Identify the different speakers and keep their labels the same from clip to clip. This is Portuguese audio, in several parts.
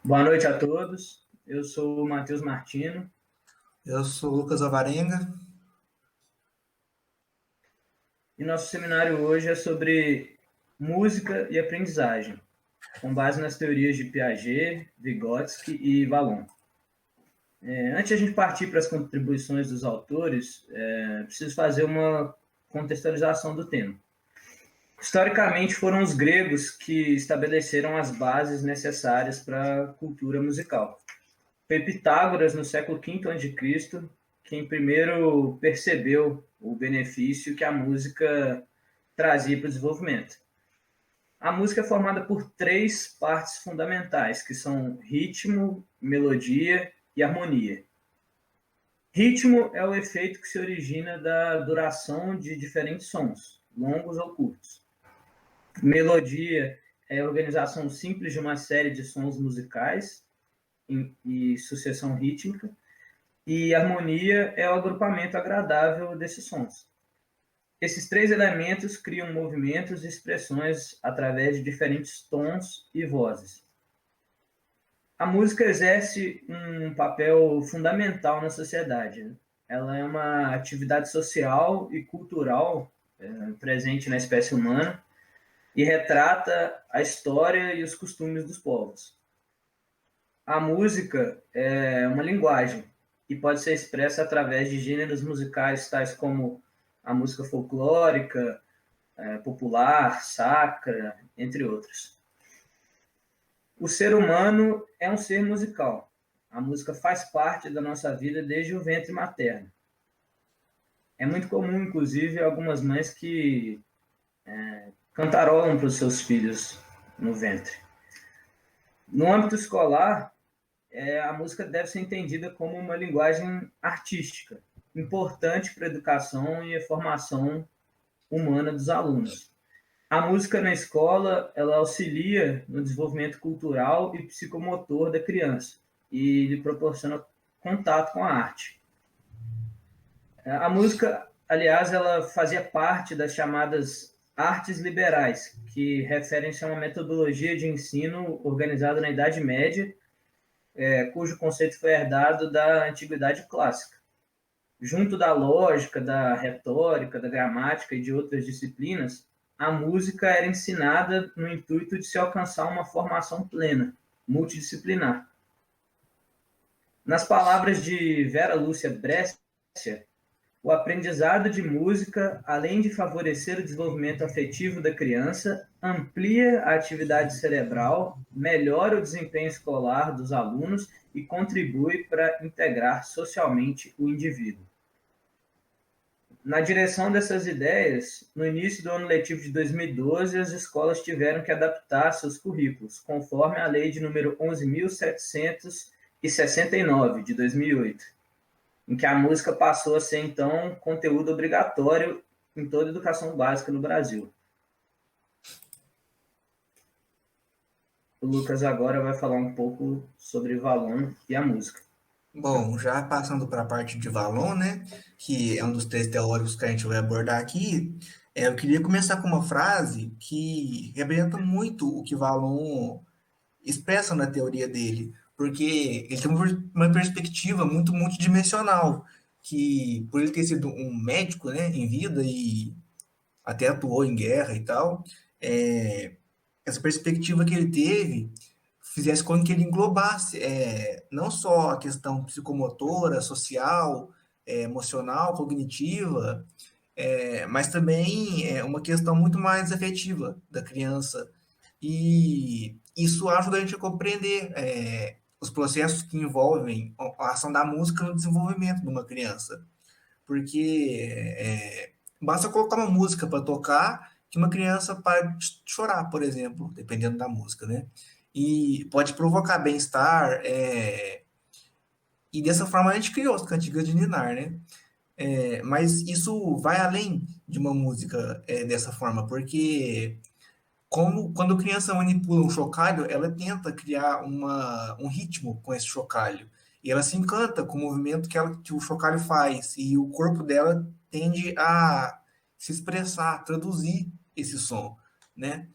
Speaker 1: Boa noite a todos. Eu sou o Matheus Martino
Speaker 2: Eu sou o Lucas Alvarenga.
Speaker 1: e nosso seminário hoje é sobre música e aprendizagem, com base nas teorias de Piaget, Vygotsky e Vallon. Antes de a gente partir para as contribuições dos autores, preciso fazer uma contextualização do tema. Historicamente, foram os gregos que estabeleceram as bases necessárias para a cultura musical. Foi Pitágoras, no século V a.C., quem primeiro percebeu o benefício que a música trazia para o desenvolvimento. A música é formada por três partes fundamentais, que são ritmo, melodia e harmonia. Ritmo é o efeito que se origina da duração de diferentes sons, longos ou curtos. Melodia é a organização simples de uma série de sons musicais e sucessão rítmica. E harmonia é o agrupamento agradável desses sons. Esses três elementos criam movimentos e expressões através de diferentes tons e vozes. A música exerce um papel fundamental na sociedade. Ela é uma atividade social e cultural presente na espécie humana e retrata a história e os costumes dos povos. A música é uma linguagem e pode ser expressa através de gêneros musicais tais como a música folclórica, popular, sacra, entre outros. O ser humano é um ser musical. A música faz parte da nossa vida desde o ventre materno. É muito comum, inclusive, algumas mães que cantarolam para os seus filhos no ventre. No âmbito escolar, a música deve ser entendida como uma linguagem artística, importante para a educação e a formação humana dos alunos. A música na escola, ela auxilia no desenvolvimento cultural e psicomotor da criança e lhe proporciona contato com a arte. A música, aliás, ela fazia parte das chamadas artes liberais, que referem-se a uma metodologia de ensino organizada na Idade Média, cujo conceito foi herdado da Antiguidade Clássica. Junto da lógica, da retórica, da gramática e de outras disciplinas, a música era ensinada no intuito de se alcançar uma formação plena, multidisciplinar. Nas palavras de Vera Lúcia Brescia, o aprendizado de música, além de favorecer o desenvolvimento afetivo da criança, amplia a atividade cerebral, melhora o desempenho escolar dos alunos e contribui para integrar socialmente o indivíduo. Na direção dessas ideias, no início do ano letivo de 2012, as escolas tiveram que adaptar seus currículos, conforme a lei de número 11.769, de 2008, em que a música passou a ser, então, conteúdo obrigatório em toda a educação básica no Brasil. O Lucas agora vai falar um pouco sobre Vallon e a música.
Speaker 2: Bom, já passando para a parte de Vallon, né, que é um dos três teóricos que a gente vai abordar aqui, eu queria começar com uma frase que representa muito o que Vallon expressa na teoria dele, porque ele tem uma perspectiva muito multidimensional, que por ele ter sido um médico, né, em vida e até atuou em guerra e tal, essa perspectiva que ele teve fizesse com que ele englobasse não só a questão psicomotora, social, emocional, cognitiva, mas também uma questão muito mais afetiva da criança. E isso ajuda a gente a compreender os processos que envolvem a ação da música no desenvolvimento de uma criança. Porque basta colocar uma música para tocar que uma criança para de chorar, por exemplo, dependendo da música, né? E pode provocar bem-estar, e dessa forma a gente criou as cantigas de Ninar, né? Mas isso vai além de uma música dessa forma, porque quando a criança manipula um chocalho, ela tenta criar um ritmo com esse chocalho. E ela se encanta com o movimento que o chocalho faz. E o corpo dela tende a se expressar, traduzir esse som, né?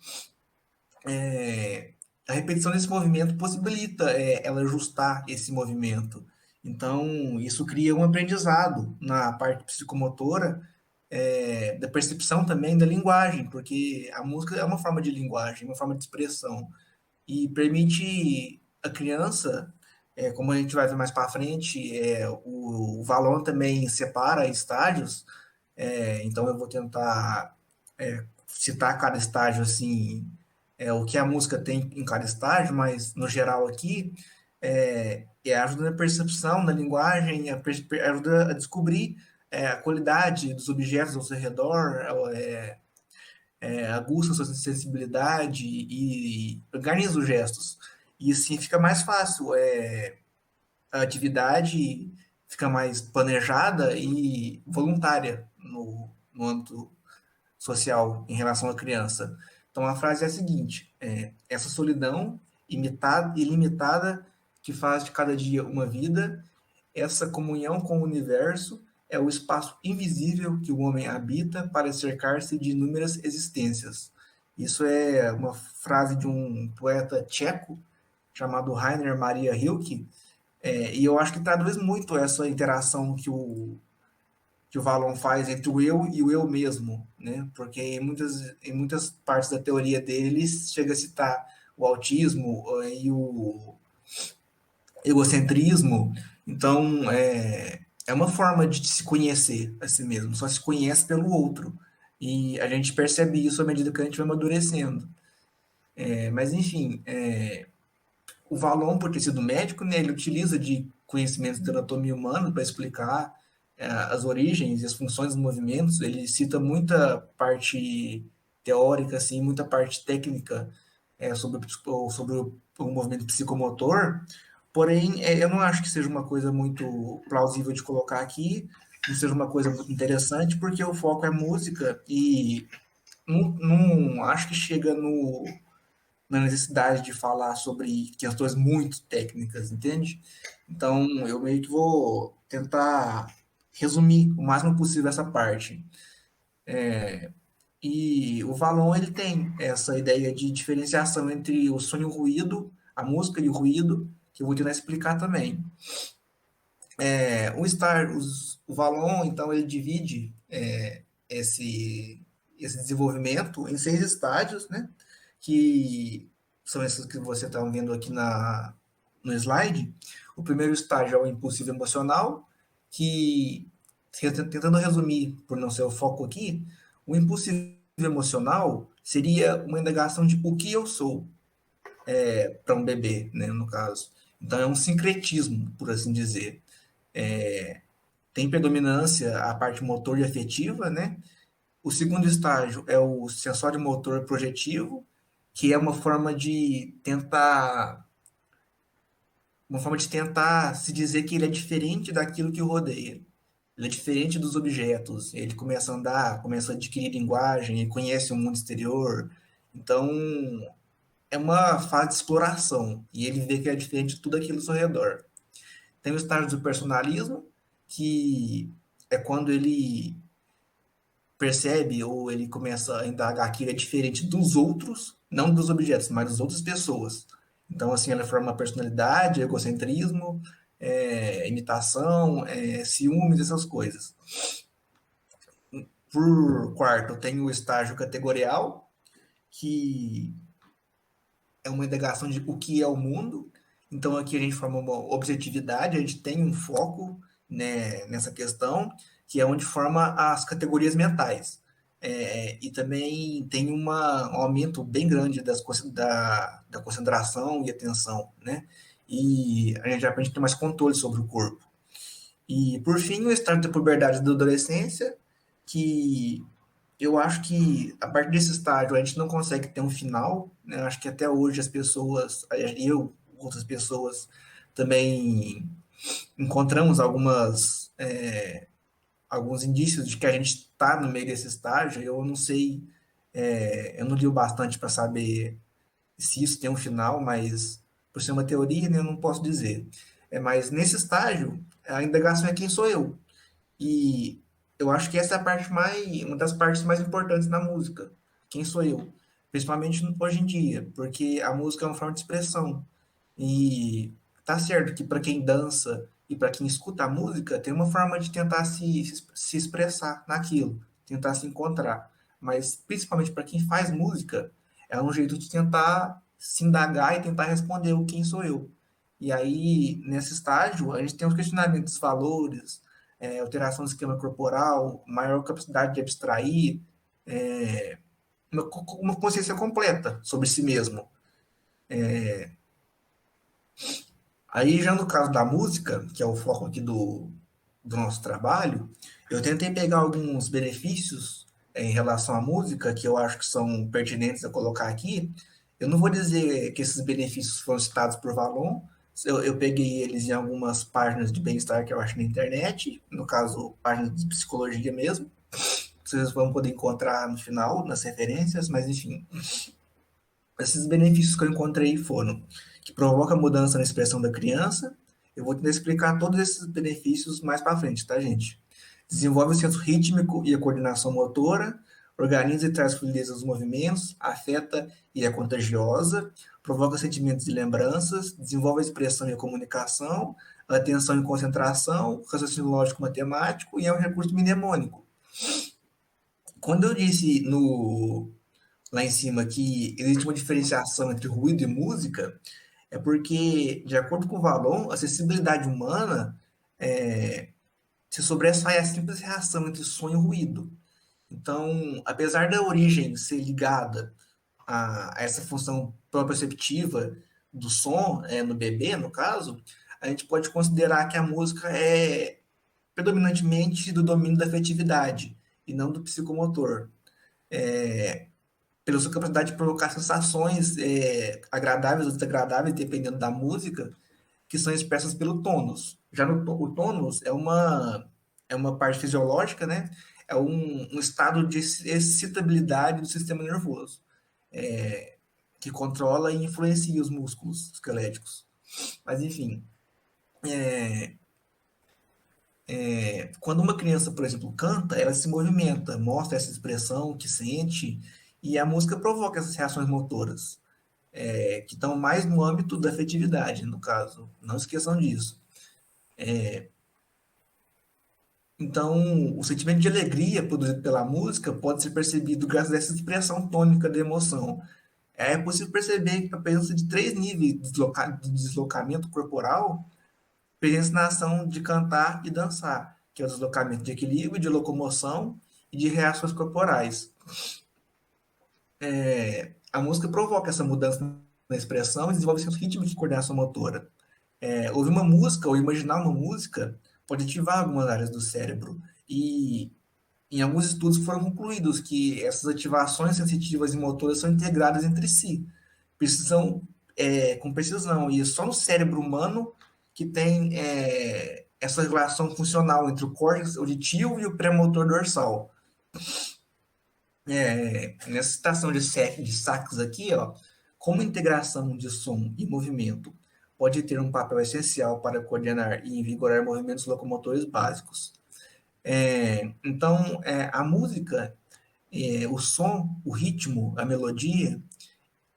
Speaker 2: a repetição desse movimento possibilita ela ajustar esse movimento. Então, isso cria um aprendizado na parte psicomotora, da percepção também da linguagem, porque a música é uma forma de linguagem, uma forma de expressão, e permite a criança, como a gente vai ver mais para frente, o Valon também separa estágios, então eu vou tentar citar cada estágio assim, o que a música tem em cada estágio, mas no geral aqui ajuda na percepção da linguagem, ajuda a descobrir a qualidade dos objetos ao seu redor, aguça a sua sensibilidade e organiza os gestos. E assim fica mais fácil, a atividade fica mais planejada e voluntária no âmbito social em relação à criança. Então a frase é a seguinte: essa solidão ilimitada que faz de cada dia uma vida, essa comunhão com o universo é o espaço invisível que o homem habita para cercar-se de inúmeras existências. Isso é uma frase de um poeta tcheco chamado Rainer Maria Rilke, e eu acho que traduz muito essa interação que o Valon faz entre o eu e o eu mesmo, né? Porque em muitas partes da teoria dele, ele chega a citar o autismo e o egocentrismo. Então, é uma forma de se conhecer a si mesmo, só se conhece pelo outro. E a gente percebe isso à medida que a gente vai amadurecendo. Mas, enfim, o Valon, por ter sido médico, né, ele utiliza de conhecimentos da anatomia humana para explicar as origens e as funções dos movimentos. Ele cita muita parte teórica, assim, muita parte técnica sobre o movimento psicomotor, porém, eu não acho que seja uma coisa muito plausível de colocar aqui, não seja uma coisa muito interessante, porque o foco é música e não acho que chega na necessidade de falar sobre questões muito técnicas, entende? Então, eu meio que vou tentar resumir o máximo possível essa parte. E o Valon, ele tem essa ideia de diferenciação entre o som e o ruído, a música e o ruído, que eu vou tentar explicar também. O Valon, então, ele divide esse desenvolvimento em 6 estágios, né? Que são esses que você está vendo aqui no slide. O primeiro estágio é o impulsivo emocional, que, tentando resumir, por não ser o foco aqui, o impulsivo emocional seria uma indagação de o que eu sou para um bebê, né, no caso. Então é um sincretismo, por assim dizer. Tem predominância a parte motor e afetiva, né? O segundo estágio é o sensório motor projetivo, que é uma forma de tentar se dizer que ele é diferente daquilo que o rodeia. Ele é diferente dos objetos. Ele começa a andar, começa a adquirir linguagem, ele conhece o mundo exterior. Então, é uma fase de exploração. E ele vê que é diferente de tudo aquilo ao seu redor. Tem o estágio do personalismo, que é quando ele percebe ou ele começa a indagar que ele é diferente dos outros, não dos objetos, mas das outras pessoas. Então, assim, ela forma personalidade, egocentrismo, imitação, ciúmes, essas coisas. Por quarto, tem o estágio categorial, que é uma indagação de o que é o mundo. Então, aqui a gente forma uma objetividade, a gente tem um foco, né, nessa questão, que é onde forma as categorias mentais. E também tem um aumento bem grande da concentração e atenção, né? E a gente aprende a ter mais controle sobre o corpo. E, por fim, o estágio da puberdade e da adolescência, que eu acho que a partir desse estágio a gente não consegue ter um final, né? Eu acho que até hoje as pessoas, outras pessoas, também encontramos alguns indícios de que a gente está no meio desse estágio. Eu não sei, eu não li o bastante para saber se isso tem um final, mas por ser uma teoria, né, eu não posso dizer. Mas nesse estágio, a indagação é quem sou eu. E eu acho que essa é uma das partes mais importantes na música. Quem sou eu? principalmente hoje em dia, porque a música é uma forma de expressão. E tá certo que para quem dança e para quem escuta a música, tem uma forma de tentar se expressar naquilo, tentar se encontrar. Mas principalmente para quem faz música, é um jeito de tentar se indagar e tentar responder o quem sou eu. E aí, nesse estágio, a gente tem os questionamentos dos valores, alteração do esquema corporal, maior capacidade de abstrair, é, uma consciência completa sobre si mesmo. Aí, já no caso da música, que é o foco aqui do nosso trabalho, eu tentei pegar alguns benefícios em relação à música que eu acho que são pertinentes a colocar aqui. Eu não vou dizer que esses benefícios foram citados por Valon, eu peguei eles em algumas páginas de bem-estar que eu acho na internet, no caso, páginas de psicologia mesmo. Vocês vão poder encontrar no final, nas referências, mas enfim. Esses benefícios que eu encontrei foram que provoca mudança na expressão da criança. Eu vou tentar explicar todos esses benefícios mais para frente, tá, gente? Desenvolve o senso rítmico e a coordenação motora, organiza e traz fluidez aos movimentos, afeta e é contagiosa, provoca sentimentos e lembranças, desenvolve a expressão e a comunicação, a atenção e concentração, raciocínio lógico matemático e é um recurso mnemônico. Quando eu disse no, lá em cima que existe uma diferenciação entre ruído e música, é porque, de acordo com o Valon, a acessibilidade humana se sobressai a simples reação entre som e ruído. Então, apesar da origem ser ligada a essa função proprioceptiva do som, no bebê, no caso, a gente pode considerar que a música é predominantemente do domínio da afetividade e não do psicomotor. Pela sua capacidade de provocar sensações agradáveis ou desagradáveis, dependendo da música, que são expressas pelo tônus. Já o tônus é uma parte fisiológica, né? É um estado de excitabilidade do sistema nervoso, que controla e influencia os músculos esqueléticos. Mas, enfim, quando uma criança, por exemplo, canta, ela se movimenta, mostra essa expressão que sente, e a música provoca essas reações motoras. Que estão mais no âmbito da afetividade, no caso. Não esqueçam disso. Então, o sentimento de alegria produzido pela música pode ser percebido graças a essa expressão tônica da emoção. É possível perceber a presença de três níveis de deslocamento corporal presentes na ação de cantar e dançar, que é o deslocamento de equilíbrio, de locomoção e de reações corporais. A música provoca essa mudança na expressão e desenvolve seus ritmos de coordenação motora. Ouvir uma música ou imaginar uma música pode ativar algumas áreas do cérebro. E em alguns estudos foram concluídos que essas ativações sensitivas e motoras são integradas entre si, precisam com precisão. E é só no cérebro humano que tem essa relação funcional entre o córtex auditivo e o pré-motor dorsal. Nessa citação de Sachs aqui, ó, como a integração de som e movimento pode ter um papel essencial para coordenar e invigorar movimentos locomotores básicos. Então, a música, o som, o ritmo, a melodia,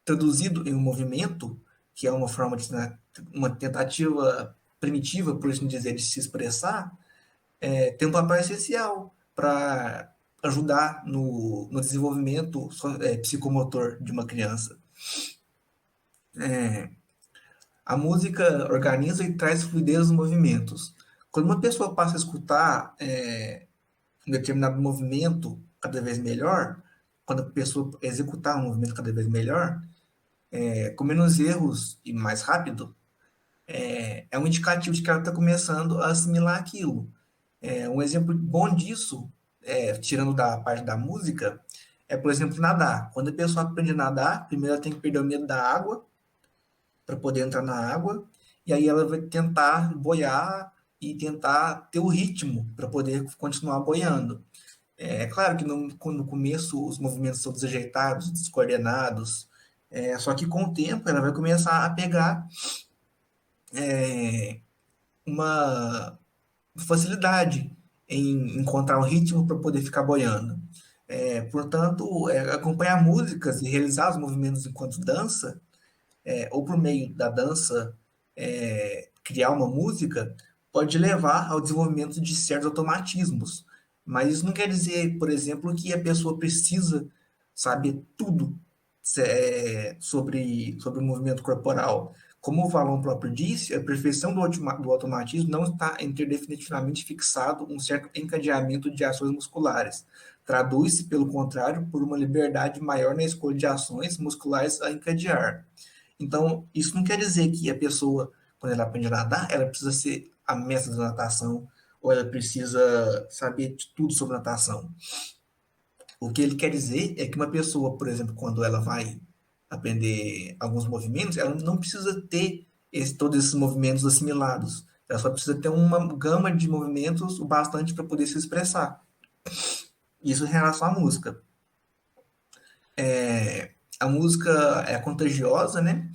Speaker 2: traduzido em um movimento, que é uma forma de uma tentativa primitiva, por assim dizer, de se expressar, tem um papel essencial para ajudar no desenvolvimento psicomotor de uma criança. A música organiza e traz fluidez nos movimentos. Quando uma pessoa passa a escutar um determinado movimento cada vez melhor, quando a pessoa executar um movimento cada vez melhor, com menos erros e mais rápido, é um indicativo de que ela está começando a assimilar aquilo. Um exemplo bom disso, tirando da parte da música, por exemplo, nadar. Quando a pessoa aprende a nadar, primeiro ela tem que perder o medo da água, para poder entrar na água, e aí ela vai tentar boiar e tentar ter o ritmo para poder continuar boiando. Claro que no começo os movimentos são desajeitados, descoordenados, só que com o tempo ela vai começar a pegar uma facilidade em encontrar um ritmo para poder ficar boiando. Portanto, acompanhar músicas e realizar os movimentos enquanto dança, ou por meio da dança, criar uma música, pode levar ao desenvolvimento de certos automatismos. Mas isso não quer dizer, por exemplo, que a pessoa precisa saber tudo sobre o movimento corporal. Como o Valon próprio disse, a perfeição do automatismo não está em ter definitivamente fixado um certo encadeamento de ações musculares. Traduz-se, pelo contrário, por uma liberdade maior na escolha de ações musculares a encadear. Então, isso não quer dizer que a pessoa, quando ela aprende a nadar, ela precisa ser a mestra da natação ou ela precisa saber de tudo sobre natação. O que ele quer dizer é que uma pessoa, por exemplo, quando ela vai aprender alguns movimentos, ela não precisa ter todos esses movimentos assimilados. Ela só precisa ter uma gama de movimentos o bastante para poder se expressar. Isso em relação à música. A música é contagiosa, né?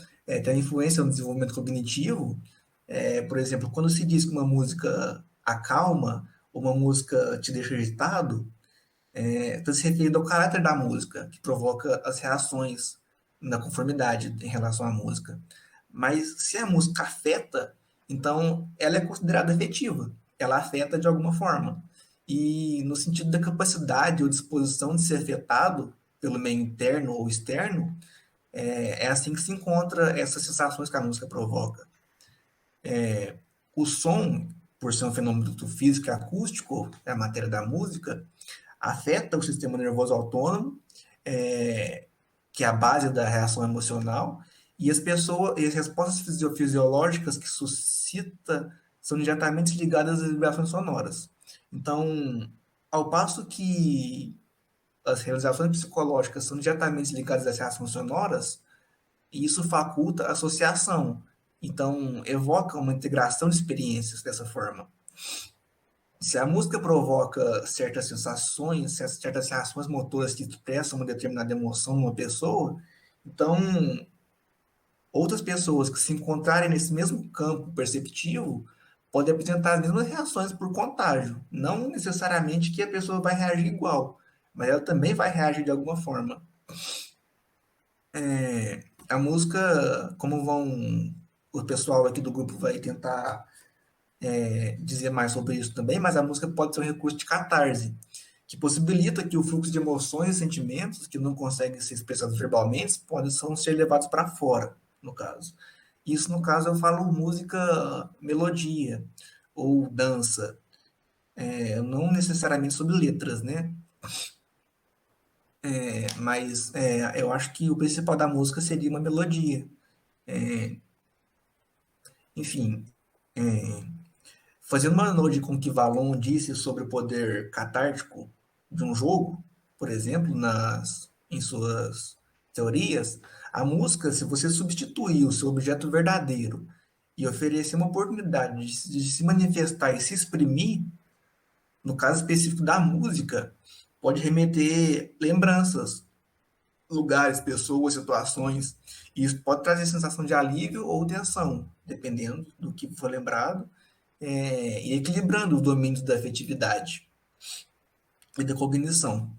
Speaker 2: Tem influência no desenvolvimento cognitivo. Por exemplo, quando se diz que uma música acalma ou uma música te deixa agitado, está se referindo ao caráter da música, que provoca as reações na conformidade em relação à música. Mas se a música afeta, então ela é considerada afetiva. Ela afeta de alguma forma. E no sentido da capacidade ou disposição de ser afetado pelo meio interno ou externo, é assim que se encontra essas sensações que a música provoca. O som, por ser um fenômeno físico e acústico, é a matéria da música, afeta o sistema nervoso autônomo, que é a base da reação emocional, e as respostas fisiológicas que suscita são diretamente ligadas às vibrações sonoras. Então, ao passo que as realizações psicológicas são diretamente ligadas às reações sonoras, e isso faculta a associação. Então, evoca uma integração de experiências dessa forma. Se a música provoca certas sensações, certas reações motoras que expressam uma determinada emoção numa pessoa, então outras pessoas que se encontrarem nesse mesmo campo perceptivo podem apresentar as mesmas reações por contágio. Não necessariamente que a pessoa vai reagir igual, mas ela também vai reagir de alguma forma. A música, como o pessoal aqui do grupo vai tentar dizer mais sobre isso também, mas a música pode ser um recurso de catarse, que possibilita que o fluxo de emoções e sentimentos que não conseguem ser expressados verbalmente podem ser levados para fora, no caso. Isso, no caso, eu falo música, melodia ou dança, não necessariamente sobre letras, né? Mas eu acho que o principal da música seria uma melodia. Enfim, fazendo uma analogia com o que Valon disse sobre o poder catártico de um jogo, por exemplo, em suas teorias, a música, se você substituir o seu objeto verdadeiro e oferecer uma oportunidade de se manifestar e se exprimir, no caso específico da música, pode remeter lembranças, lugares, pessoas, situações, e isso pode trazer sensação de alívio ou tensão, dependendo do que for lembrado, e equilibrando os domínios da afetividade e da cognição.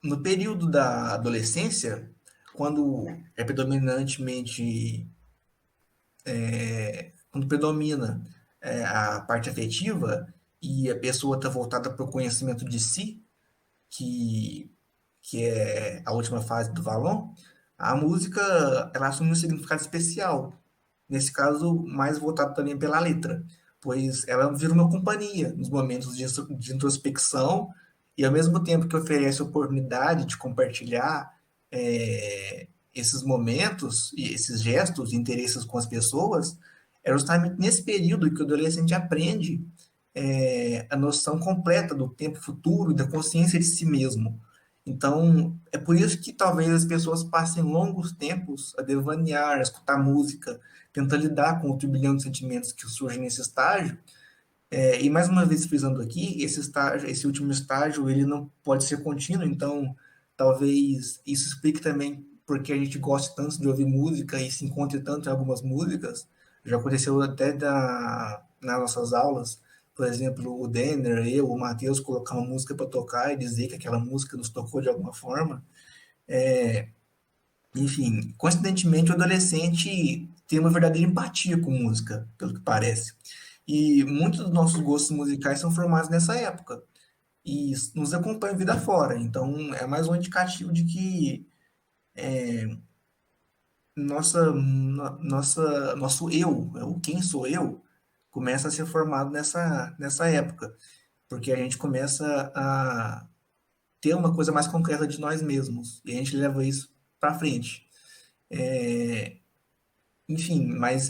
Speaker 2: No período da adolescência, quando é predominantemente, quando predomina a parte afetiva e a pessoa está voltada para o conhecimento de si, que, que é a última fase do Valon, a música ela assume um significado especial, nesse caso mais voltado também pela letra, pois ela vira uma companhia nos momentos de introspecção e ao mesmo tempo que oferece a oportunidade de compartilhar esses momentos e esses gestos, interesses com as pessoas, é justamente nesse período que o adolescente aprende a noção completa do tempo futuro e da consciência de si mesmo. Então, é por isso que talvez as pessoas passem longos tempos a devanear, a escutar música, tentando lidar com o turbilhão de sentimentos que surgem nesse estágio. E mais uma vez frisando aqui, esse último estágio, ele não pode ser contínuo, então talvez isso explique também porque a gente gosta tanto de ouvir música e se encontre tanto em algumas músicas. Já aconteceu até nas nossas aulas por exemplo, o Denner, eu, o Matheus, colocar uma música para tocar e dizer que aquela música nos tocou de alguma forma. Enfim, coincidentemente, o adolescente tem uma verdadeira empatia com música, pelo que parece. E muitos dos nossos gostos musicais são formados nessa época e nos acompanham vida fora. Então, é mais um indicativo de que nosso eu, o quem sou eu, começa a ser formado nessa época, porque a gente começa a ter uma coisa mais concreta de nós mesmos e a gente leva isso para frente. Enfim, mas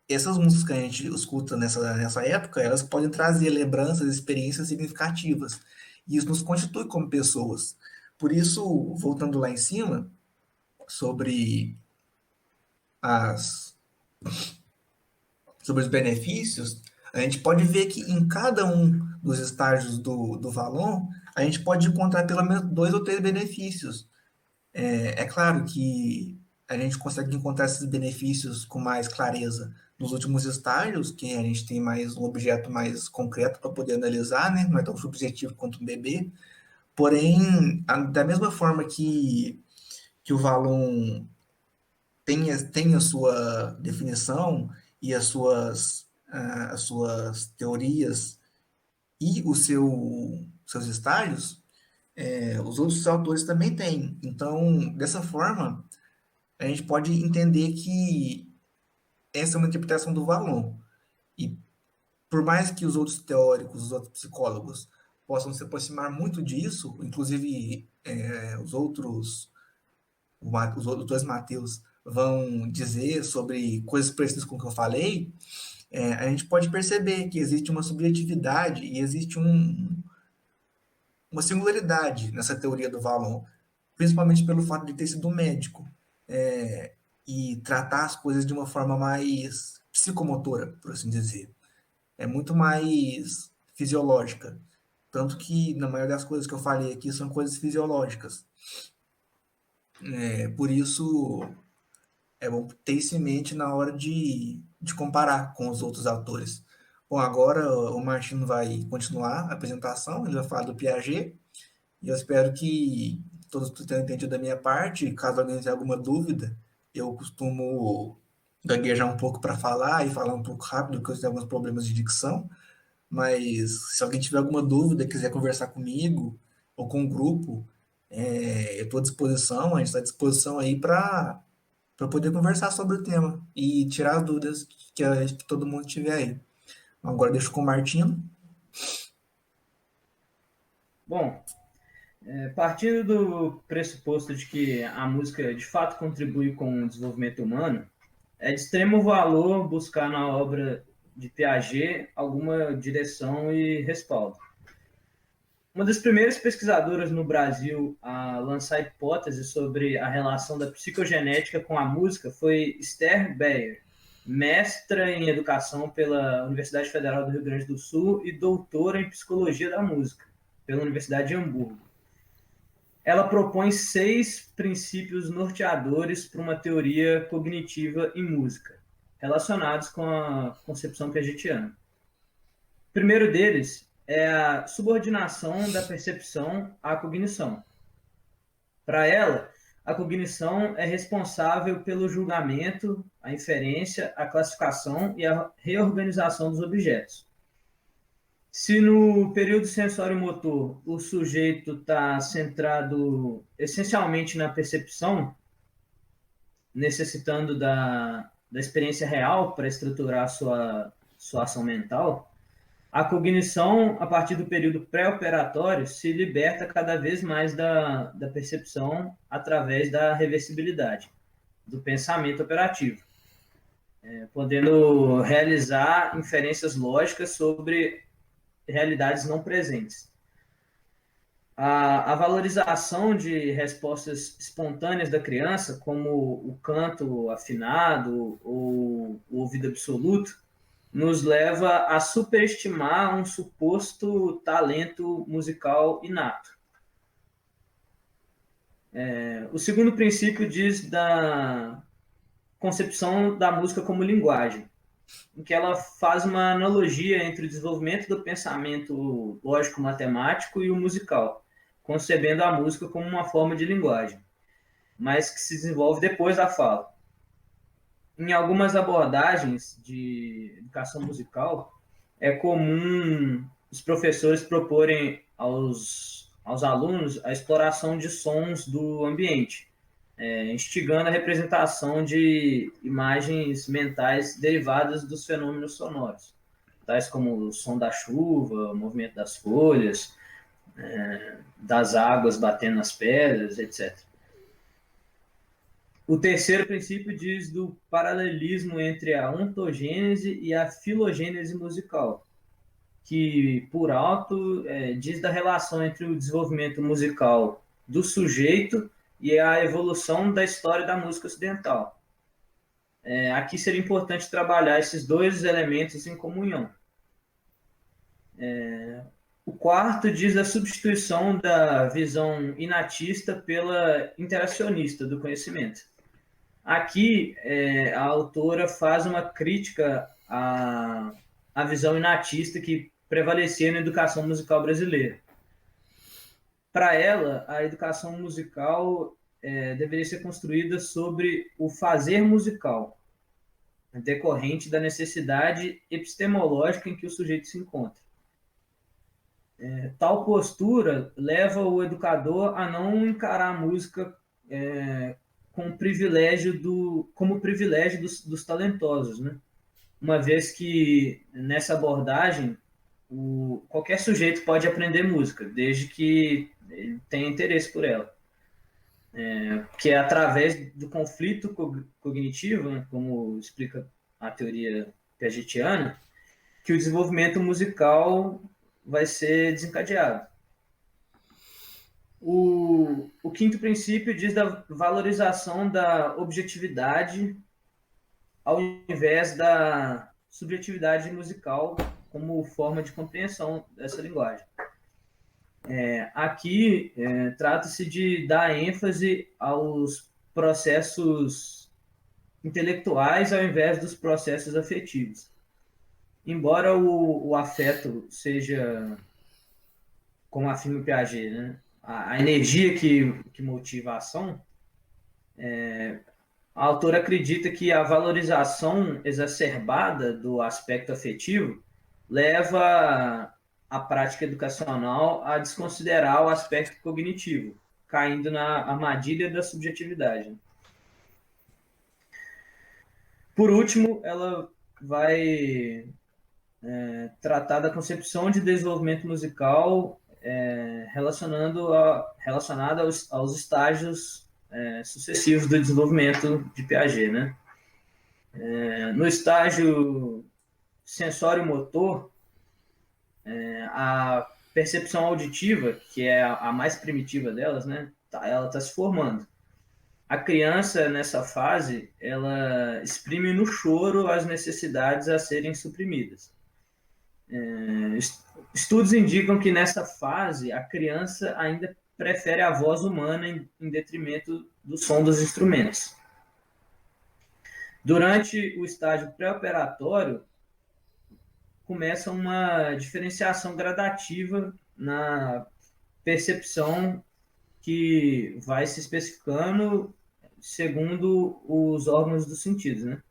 Speaker 2: essas músicas que a gente escuta nessa época, elas podem trazer lembranças, experiências significativas. E isso nos constitui como pessoas. Por isso, voltando lá em cima, sobre as, sobre os benefícios, a gente pode ver que em cada um dos estágios do Valon, a gente pode encontrar pelo menos dois ou três benefícios. É claro que a gente consegue encontrar esses benefícios com mais clareza nos últimos estágios, que a gente tem mais um objeto mais concreto para poder analisar, né? Não é tão subjetivo quanto um bebê. Porém, da mesma forma que o Valon tem a sua definição e as suas teorias e seus estágios, os outros autores também têm. Então, dessa forma, a gente pode entender que essa é uma interpretação do Valon. E por mais que os outros teóricos, os outros psicólogos possam se aproximar muito disso, inclusive os outros dois Mateus vão dizer sobre coisas parecidas com o que eu falei, a gente pode perceber que existe uma subjetividade e existe uma singularidade nessa teoria do Valon, principalmente pelo fato de ter sido médico e tratar as coisas de uma forma mais psicomotora, por assim dizer. É muito mais fisiológica. Tanto que, na maioria das coisas que eu falei aqui, são coisas fisiológicas. Por isso, é bom ter isso em mente na hora de comparar com os outros autores. Bom, agora o Martino vai continuar a apresentação, ele vai falar do Piaget, e eu espero que todos tenham entendido da minha parte. Caso alguém tenha alguma dúvida, eu costumo gaguejar um pouco para falar e falar um pouco rápido, porque eu tenho alguns problemas de dicção. Mas se alguém tiver alguma dúvida, quiser conversar comigo ou com o grupo, eu estou à disposição, a gente está à disposição aí para poder conversar sobre o tema e tirar as dúvidas que todo mundo tiver aí. Agora deixo com o Martino.
Speaker 1: Bom, partindo do pressuposto de que a música de fato contribui com o desenvolvimento humano, é de extremo valor buscar na obra de Piaget alguma direção e respaldo. Uma das primeiras pesquisadoras no Brasil a lançar hipóteses sobre a relação da psicogenética com a música foi Esther Beyer, mestra em educação pela Universidade Federal do Rio Grande do Sul e doutora em psicologia da música pela Universidade de Hamburgo. Ela propõe 6 princípios norteadores para uma teoria cognitiva em música, relacionados com a concepção piagetiana. O primeiro deles é a subordinação da percepção à cognição. Para ela, a cognição é responsável pelo julgamento, a inferência, a classificação e a reorganização dos objetos. Se no período sensório-motor o sujeito está centrado essencialmente na percepção, necessitando da experiência real para estruturar sua ação mental, a cognição, a partir do período pré-operatório, se liberta cada vez mais da percepção através da reversibilidade, do pensamento operativo, podendo realizar inferências lógicas sobre realidades não presentes. A valorização de respostas espontâneas da criança, como o canto afinado ou o ouvido absoluto, nos leva a superestimar um suposto talento musical inato. O segundo princípio diz da concepção da música como linguagem. em que ela faz uma analogia entre o desenvolvimento do pensamento lógico-matemático e o musical, concebendo a música como uma forma de linguagem, mas que se desenvolve depois da fala. Em algumas abordagens de educação musical, é comum os professores proporem aos alunos a exploração de sons do ambiente, instigando a representação de imagens mentais derivadas dos fenômenos sonoros, tais como o som da chuva, o movimento das folhas, das águas batendo nas pedras, etc. O terceiro princípio diz do paralelismo entre a ontogênese e a filogênese musical, que, por alto, diz da relação entre o desenvolvimento musical do sujeito e a evolução da história da música ocidental. Aqui seria importante trabalhar esses dois elementos em comunhão. O quarto diz da substituição da visão inatista pela interacionista do conhecimento. Aqui, a autora faz uma crítica à visão inatista que prevalecia na educação musical brasileira. Para ela, a educação musical deveria ser construída sobre o fazer musical, decorrente da necessidade epistemológica em que o sujeito se encontra. Tal postura leva o educador a não encarar a música como privilégio dos talentosos, né? Uma vez que nessa abordagem qualquer sujeito pode aprender música, desde que ele tenha interesse por ela. Que é através do conflito cognitivo, né, como explica a teoria piagetiana, que o desenvolvimento musical vai ser desencadeado. O quinto princípio diz da valorização da objetividade ao invés da subjetividade musical como forma de compreensão dessa linguagem. Aqui, trata-se de dar ênfase aos processos intelectuais ao invés dos processos afetivos. Embora o afeto seja, como afirma o Piaget, né, a energia que motiva a ação, a autora acredita que a valorização exacerbada do aspecto afetivo leva a prática educacional a desconsiderar o aspecto cognitivo, caindo na armadilha da subjetividade. Por último, ela vai tratar da concepção de desenvolvimento musical relacionada aos estágios sucessivos do desenvolvimento de Piaget, né? No estágio sensório-motor, a percepção auditiva, que é a mais primitiva delas, né, ela está se formando. A criança, nessa fase, ela exprime no choro as necessidades a serem suprimidas. Estudos indicam que nessa fase a criança ainda prefere a voz humana em detrimento do som dos instrumentos. Durante o estágio pré-operatório, começa uma diferenciação gradativa na percepção que vai se especificando segundo os órgãos dos sentidos, né?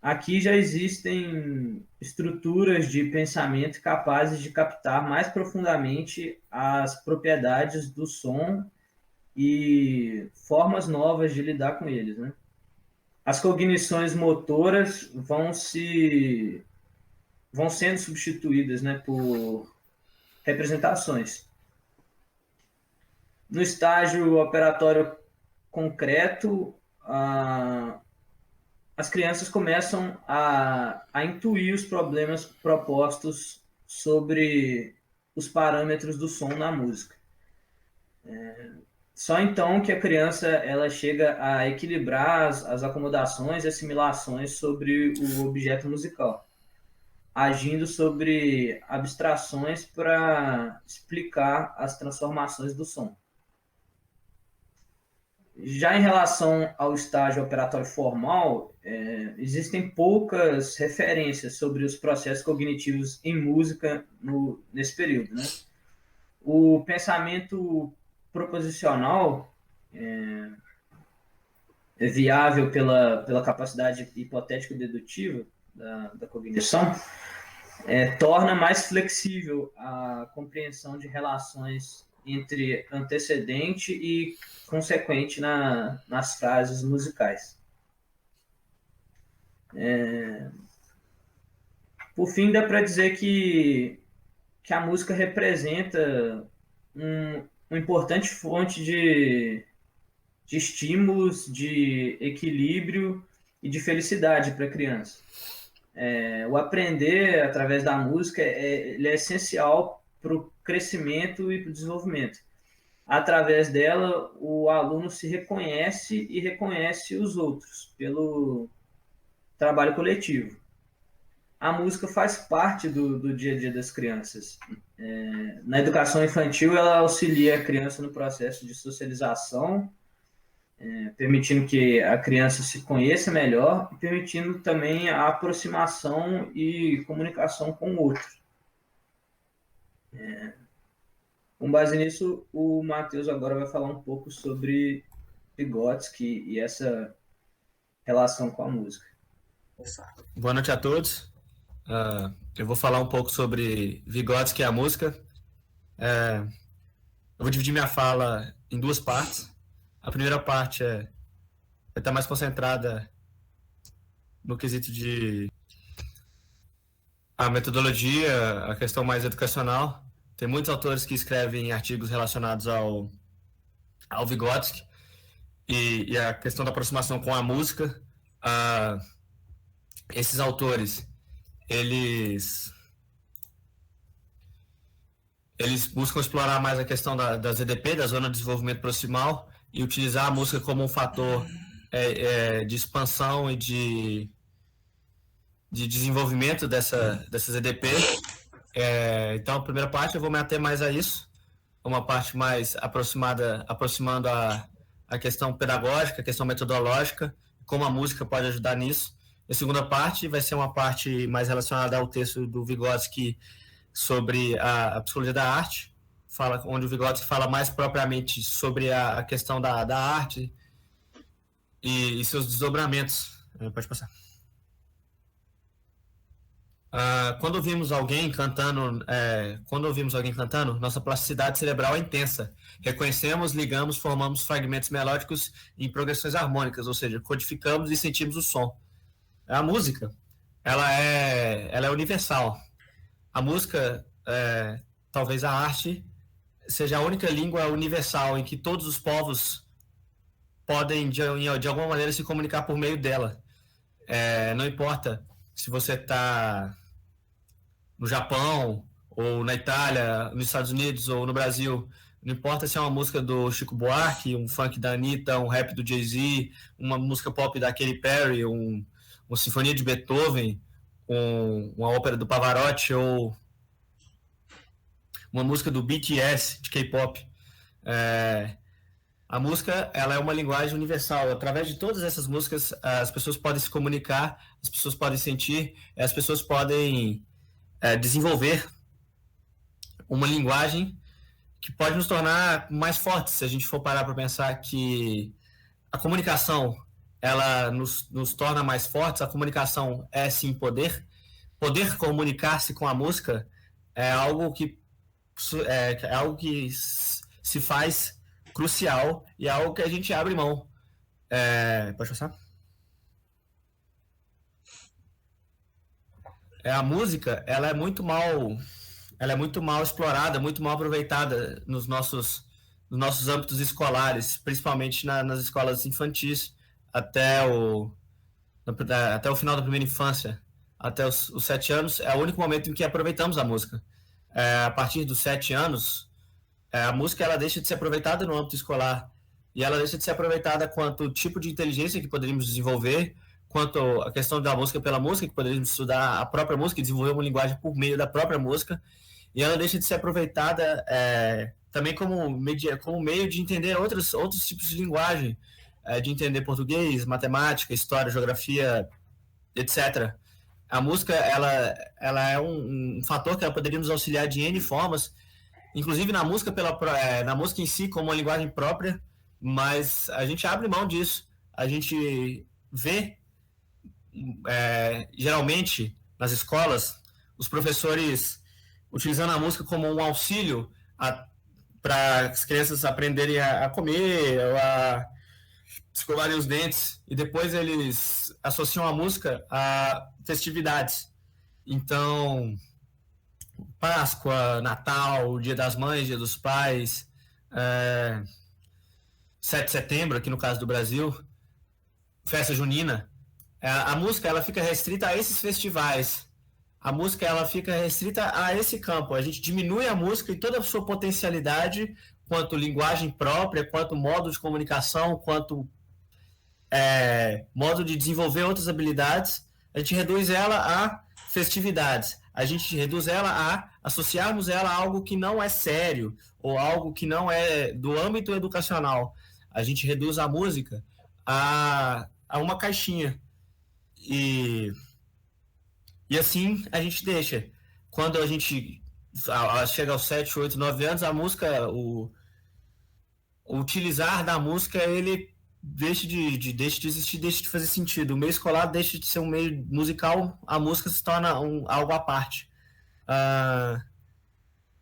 Speaker 1: Aqui já existem estruturas de pensamento capazes de captar mais profundamente as propriedades do som e formas novas de lidar com eles, né? As cognições motoras vão sendo substituídas, né, por representações. No estágio operatório concreto, as crianças começam a intuir os problemas propostos sobre os parâmetros do som na música. Só então que a criança ela chega a equilibrar as acomodações e assimilações sobre o objeto musical, agindo sobre abstrações para explicar as transformações do som. Já em relação ao estágio operatório formal, existem poucas referências sobre os processos cognitivos em música nesse período, né? O pensamento proposicional é viável pela capacidade hipotético-dedutiva da cognição, torna mais flexível a compreensão de relações entre antecedente e consequente nas frases musicais. Por fim, dá para dizer que a música representa uma importante fonte de estímulos, de equilíbrio e de felicidade para a criança. O aprender através da música ele é essencial para o crescimento e para o desenvolvimento. Através dela, o aluno se reconhece e reconhece os outros pelo trabalho coletivo. A música faz parte do dia a dia das crianças. Na educação infantil, ela auxilia a criança no processo de socialização, permitindo que a criança se conheça melhor e permitindo também a aproximação e comunicação com o outro. Com base nisso, o Matheus agora vai falar um pouco sobre Vygotsky e essa relação com a música.
Speaker 3: Boa noite a todos. Eu vou falar um pouco sobre Vygotsky e a música. Eu vou dividir minha fala em duas partes. A primeira parte vai estar mais concentrada no quesito de a metodologia, a questão mais educacional. Tem muitos autores que escrevem artigos relacionados ao Vygotsky e a questão da aproximação com a música. Esses autores, eles buscam explorar mais a questão da ZDP, da Zona de Desenvolvimento Proximal, e utilizar a música como um fator de expansão e de desenvolvimento dessa ZDP. Então, a primeira parte eu vou me ater mais a isso, uma parte mais aproximando a questão pedagógica, a questão metodológica, como a música pode ajudar nisso. A segunda parte vai ser uma parte mais relacionada ao texto do Vygotsky sobre a psicologia da arte, onde o Vygotsky fala mais propriamente sobre a questão da arte e seus desdobramentos. Pode passar. Quando ouvimos alguém cantando, nossa plasticidade cerebral é intensa. Reconhecemos, ligamos, formamos fragmentos melódicos em progressões harmônicas, ou seja, codificamos e sentimos o som. A música, ela é universal. A música, talvez a arte, seja a única língua universal em que todos os povos podem, de alguma maneira, se comunicar por meio dela. Não importa se você está no Japão, ou na Itália, nos Estados Unidos, ou no Brasil. Não importa se é uma música do Chico Buarque, um funk da Anitta, um rap do Jay-Z, uma música pop da Katy Perry, uma sinfonia de Beethoven, uma ópera do Pavarotti, ou uma música do BTS, de K-pop. A música, ela é uma linguagem universal. Através de todas essas músicas, as pessoas podem se comunicar, as pessoas podem sentir, as pessoas podem desenvolver uma linguagem que pode nos tornar mais fortes, se a gente for parar para pensar que a comunicação, ela nos torna mais fortes. A comunicação é, sim, poder. Poder comunicar-se com a música é algo que se faz crucial e é algo que a gente abre mão. Pode passar? A música, ela é muito mal explorada, muito mal aproveitada nos nossos âmbitos escolares, principalmente nas escolas infantis, até o final da primeira infância, até os 7 anos, é o único momento em que aproveitamos a música. A partir dos 7 anos, a música ela deixa de ser aproveitada no âmbito escolar, e ela deixa de ser aproveitada quanto tipo de inteligência que poderíamos desenvolver, quanto a questão da música pela música, que poderíamos estudar a própria música e desenvolver uma linguagem por meio da própria música, e ela deixa de ser aproveitada também como meio de entender outros tipos de linguagem, de entender português, matemática, história, geografia, etc. A música, ela é um fator que ela poderia nos auxiliar de N formas, inclusive na música, na música em si, como uma linguagem própria, mas a gente abre mão disso. A gente vê, geralmente, nas escolas, os professores utilizando a música como um auxílio para as crianças aprenderem a comer, ou a escovarem os dentes, e depois eles associam a música a festividades. Então, Páscoa, Natal, Dia das Mães, Dia dos Pais, 7 de setembro, aqui no caso do Brasil, festa junina. A música ela fica restrita a esses festivais. A música ela fica restrita a esse campo. A gente diminui a música e toda a sua potencialidade, quanto linguagem própria, quanto modo de comunicação, quanto modo de desenvolver outras habilidades. A gente reduz ela a festividades. A gente reduz ela a associarmos ela a algo que não é sério ou algo que não é do âmbito educacional. A gente reduz a música a uma caixinha. E assim a gente deixa. Quando a gente chega aos 7, 8, 9 anos, a música, o utilizar da música, ele deixa de existir, deixa de fazer sentido. O meio escolar deixa de ser um meio musical, a música se torna algo à parte.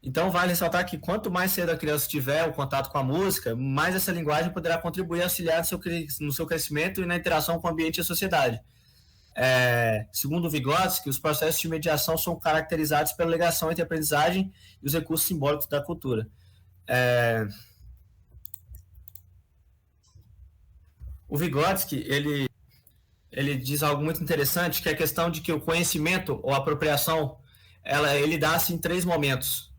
Speaker 3: Então vale ressaltar que quanto mais cedo a criança tiver o contato com a música, mais essa linguagem poderá contribuir e auxiliar no seu crescimento e na interação com o ambiente e a sociedade. Segundo Vygotsky, os processos de mediação são caracterizados pela ligação entre a aprendizagem e os recursos simbólicos da cultura. O Vygotsky, ele diz algo muito interessante, que é a questão de que o conhecimento ou a apropriação, ele dá-se em 3 momentos.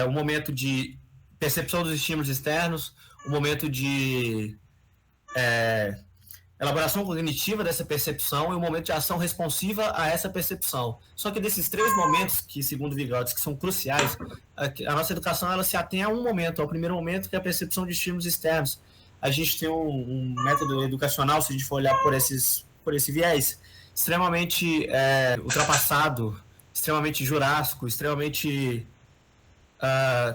Speaker 3: O momento de percepção dos estímulos externos, o momento de elaboração cognitiva dessa percepção e o momento de ação responsiva a essa percepção. Só que desses 3 momentos, que segundo Vygotsky são cruciais, a nossa educação ela se atém a um momento, ao primeiro momento, que é a percepção de estímulos externos. A gente tem um método educacional, se a gente for olhar por esse viés, extremamente ultrapassado, extremamente jurássico, extremamente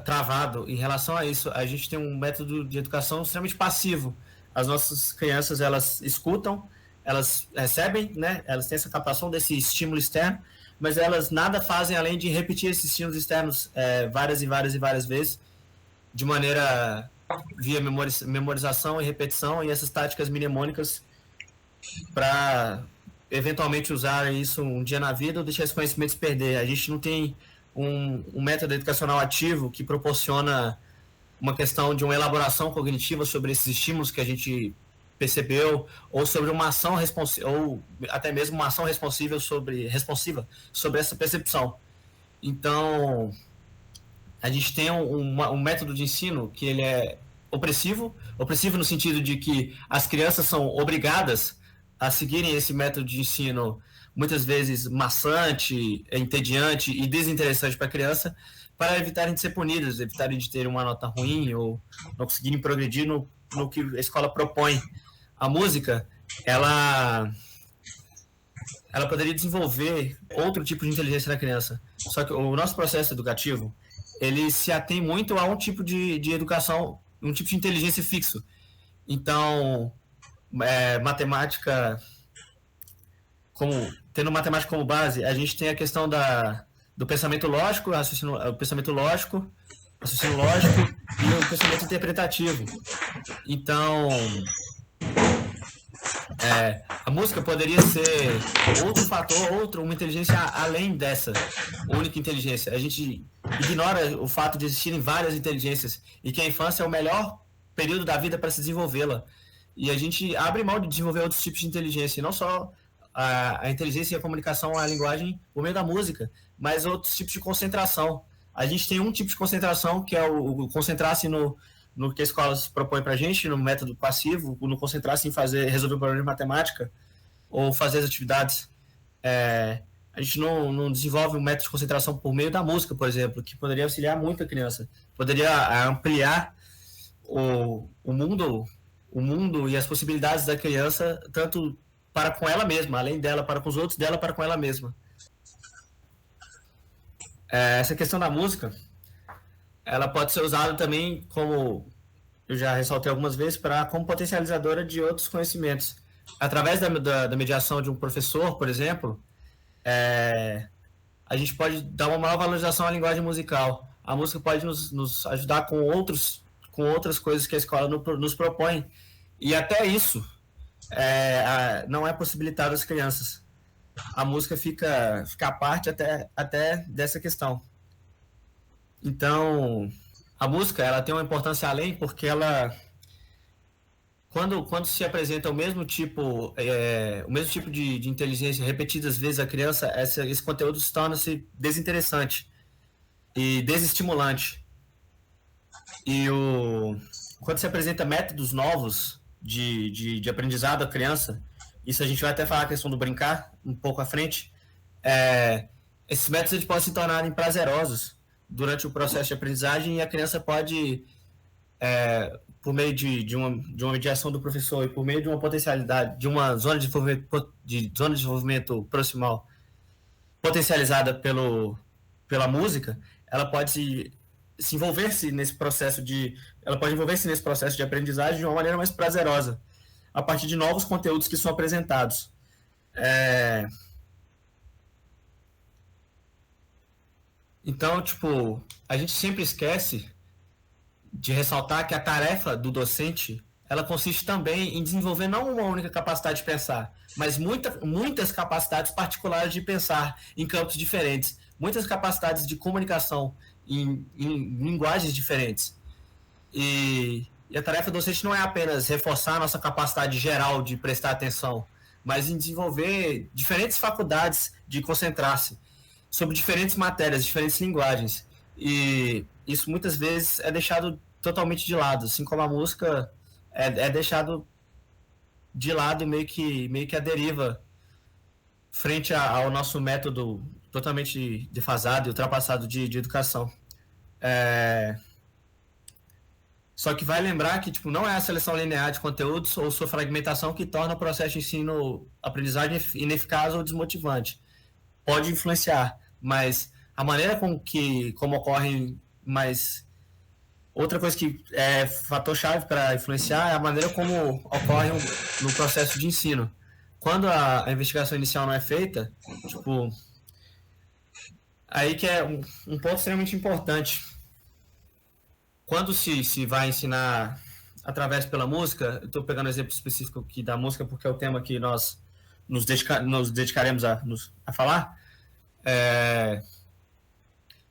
Speaker 3: travado em relação a isso. A gente tem um método de educação extremamente passivo. As nossas crianças, elas escutam, elas recebem, né? Elas têm essa captação desse estímulo externo, mas elas nada fazem além de repetir esses estímulos externos várias e várias e várias vezes, de maneira via memorização e repetição, e essas táticas mnemônicas para eventualmente usar isso um dia na vida ou deixar esses conhecimentos perder. A gente não tem um método educacional ativo que proporciona uma questão de uma elaboração cognitiva sobre esses estímulos que a gente percebeu, ou sobre uma ação ou até mesmo uma ação responsiva sobre essa percepção. Então, a gente tem um método de ensino que ele é opressivo no sentido de que as crianças são obrigadas a seguirem esse método de ensino, muitas vezes maçante, entediante e desinteressante para a criança, para evitarem de ser punidas, evitarem de ter uma nota ruim ou não conseguirem progredir no que a escola propõe. A música, ela poderia desenvolver outro tipo de inteligência na criança. Só que o nosso processo educativo, ele se atém muito a um tipo de educação, um tipo de inteligência fixo. Então, matemática, tendo matemática como base, a gente tem a questão do pensamento lógico, o pensamento lógico, raciocínio lógico e o pensamento interpretativo. Então, a música poderia ser outro fator, uma inteligência além dessa única inteligência. A gente ignora o fato de existirem várias inteligências e que a infância é o melhor período da vida para se desenvolvê-la. E a gente abre mão de desenvolver outros tipos de inteligência, e não só a inteligência e a comunicação, a linguagem por meio da música, mas outros tipos de concentração. A gente tem um tipo de concentração, que é o concentrar-se no que a escola propõe para a gente, no método passivo, no concentrar-se em resolver o problema de matemática, ou fazer as atividades. A a gente não desenvolve um método de concentração por meio da música, por exemplo, que poderia auxiliar muito a criança. Poderia ampliar o mundo e as possibilidades da criança, tanto para com ela mesma, além dela, para com os outros, dela para com ela mesma. Essa questão da música, ela pode ser usada também, como eu já ressaltei algumas vezes, como potencializadora de outros conhecimentos. Através da mediação de um professor, por exemplo, a gente pode dar uma maior valorização à linguagem musical. A música pode nos ajudar com outras coisas que a escola nos propõe. E até isso não é possibilitado às crianças. A música fica à parte até dessa questão. Então, a música ela tem uma importância além, porque ela, quando se apresenta o mesmo tipo de inteligência repetidas vezes à criança, esse conteúdo se torna-se desinteressante e desestimulante. E quando se apresenta métodos novos de aprendizado à criança, isso a gente vai até falar a questão do brincar um pouco à frente, esses métodos podem se tornarem prazerosos durante o processo de aprendizagem, e a criança pode, por meio de uma mediação do professor e por meio de uma potencialidade, de uma zona de desenvolvimento proximal potencializada pela música, ela pode envolver-se nesse processo de aprendizagem de uma maneira mais prazerosa, a partir de novos conteúdos que são apresentados. Então, a gente sempre esquece de ressaltar que a tarefa do docente, ela consiste também em desenvolver não uma única capacidade de pensar, mas muitas capacidades particulares de pensar em campos diferentes, muitas capacidades de comunicação em linguagens diferentes. E a tarefa do docente não é apenas reforçar a nossa capacidade geral de prestar atenção, mas em desenvolver diferentes faculdades de concentrar-se sobre diferentes matérias, diferentes linguagens. E isso muitas vezes é deixado totalmente de lado, assim como a música é deixado de lado, meio que a deriva frente ao nosso método totalmente defasado e ultrapassado de educação. Só que vai lembrar que não é a seleção linear de conteúdos ou sua fragmentação que torna o processo de ensino-aprendizagem ineficaz ou desmotivante. Pode influenciar, mas a maneira como ocorrem, outra coisa que é fator-chave para influenciar é a maneira como ocorre no processo de ensino. Quando a investigação inicial não é feita, aí que é um ponto extremamente importante. Quando se vai ensinar através pela música, eu estou pegando um exemplo específico aqui da música porque é o tema que nós nos dedicaremos a falar,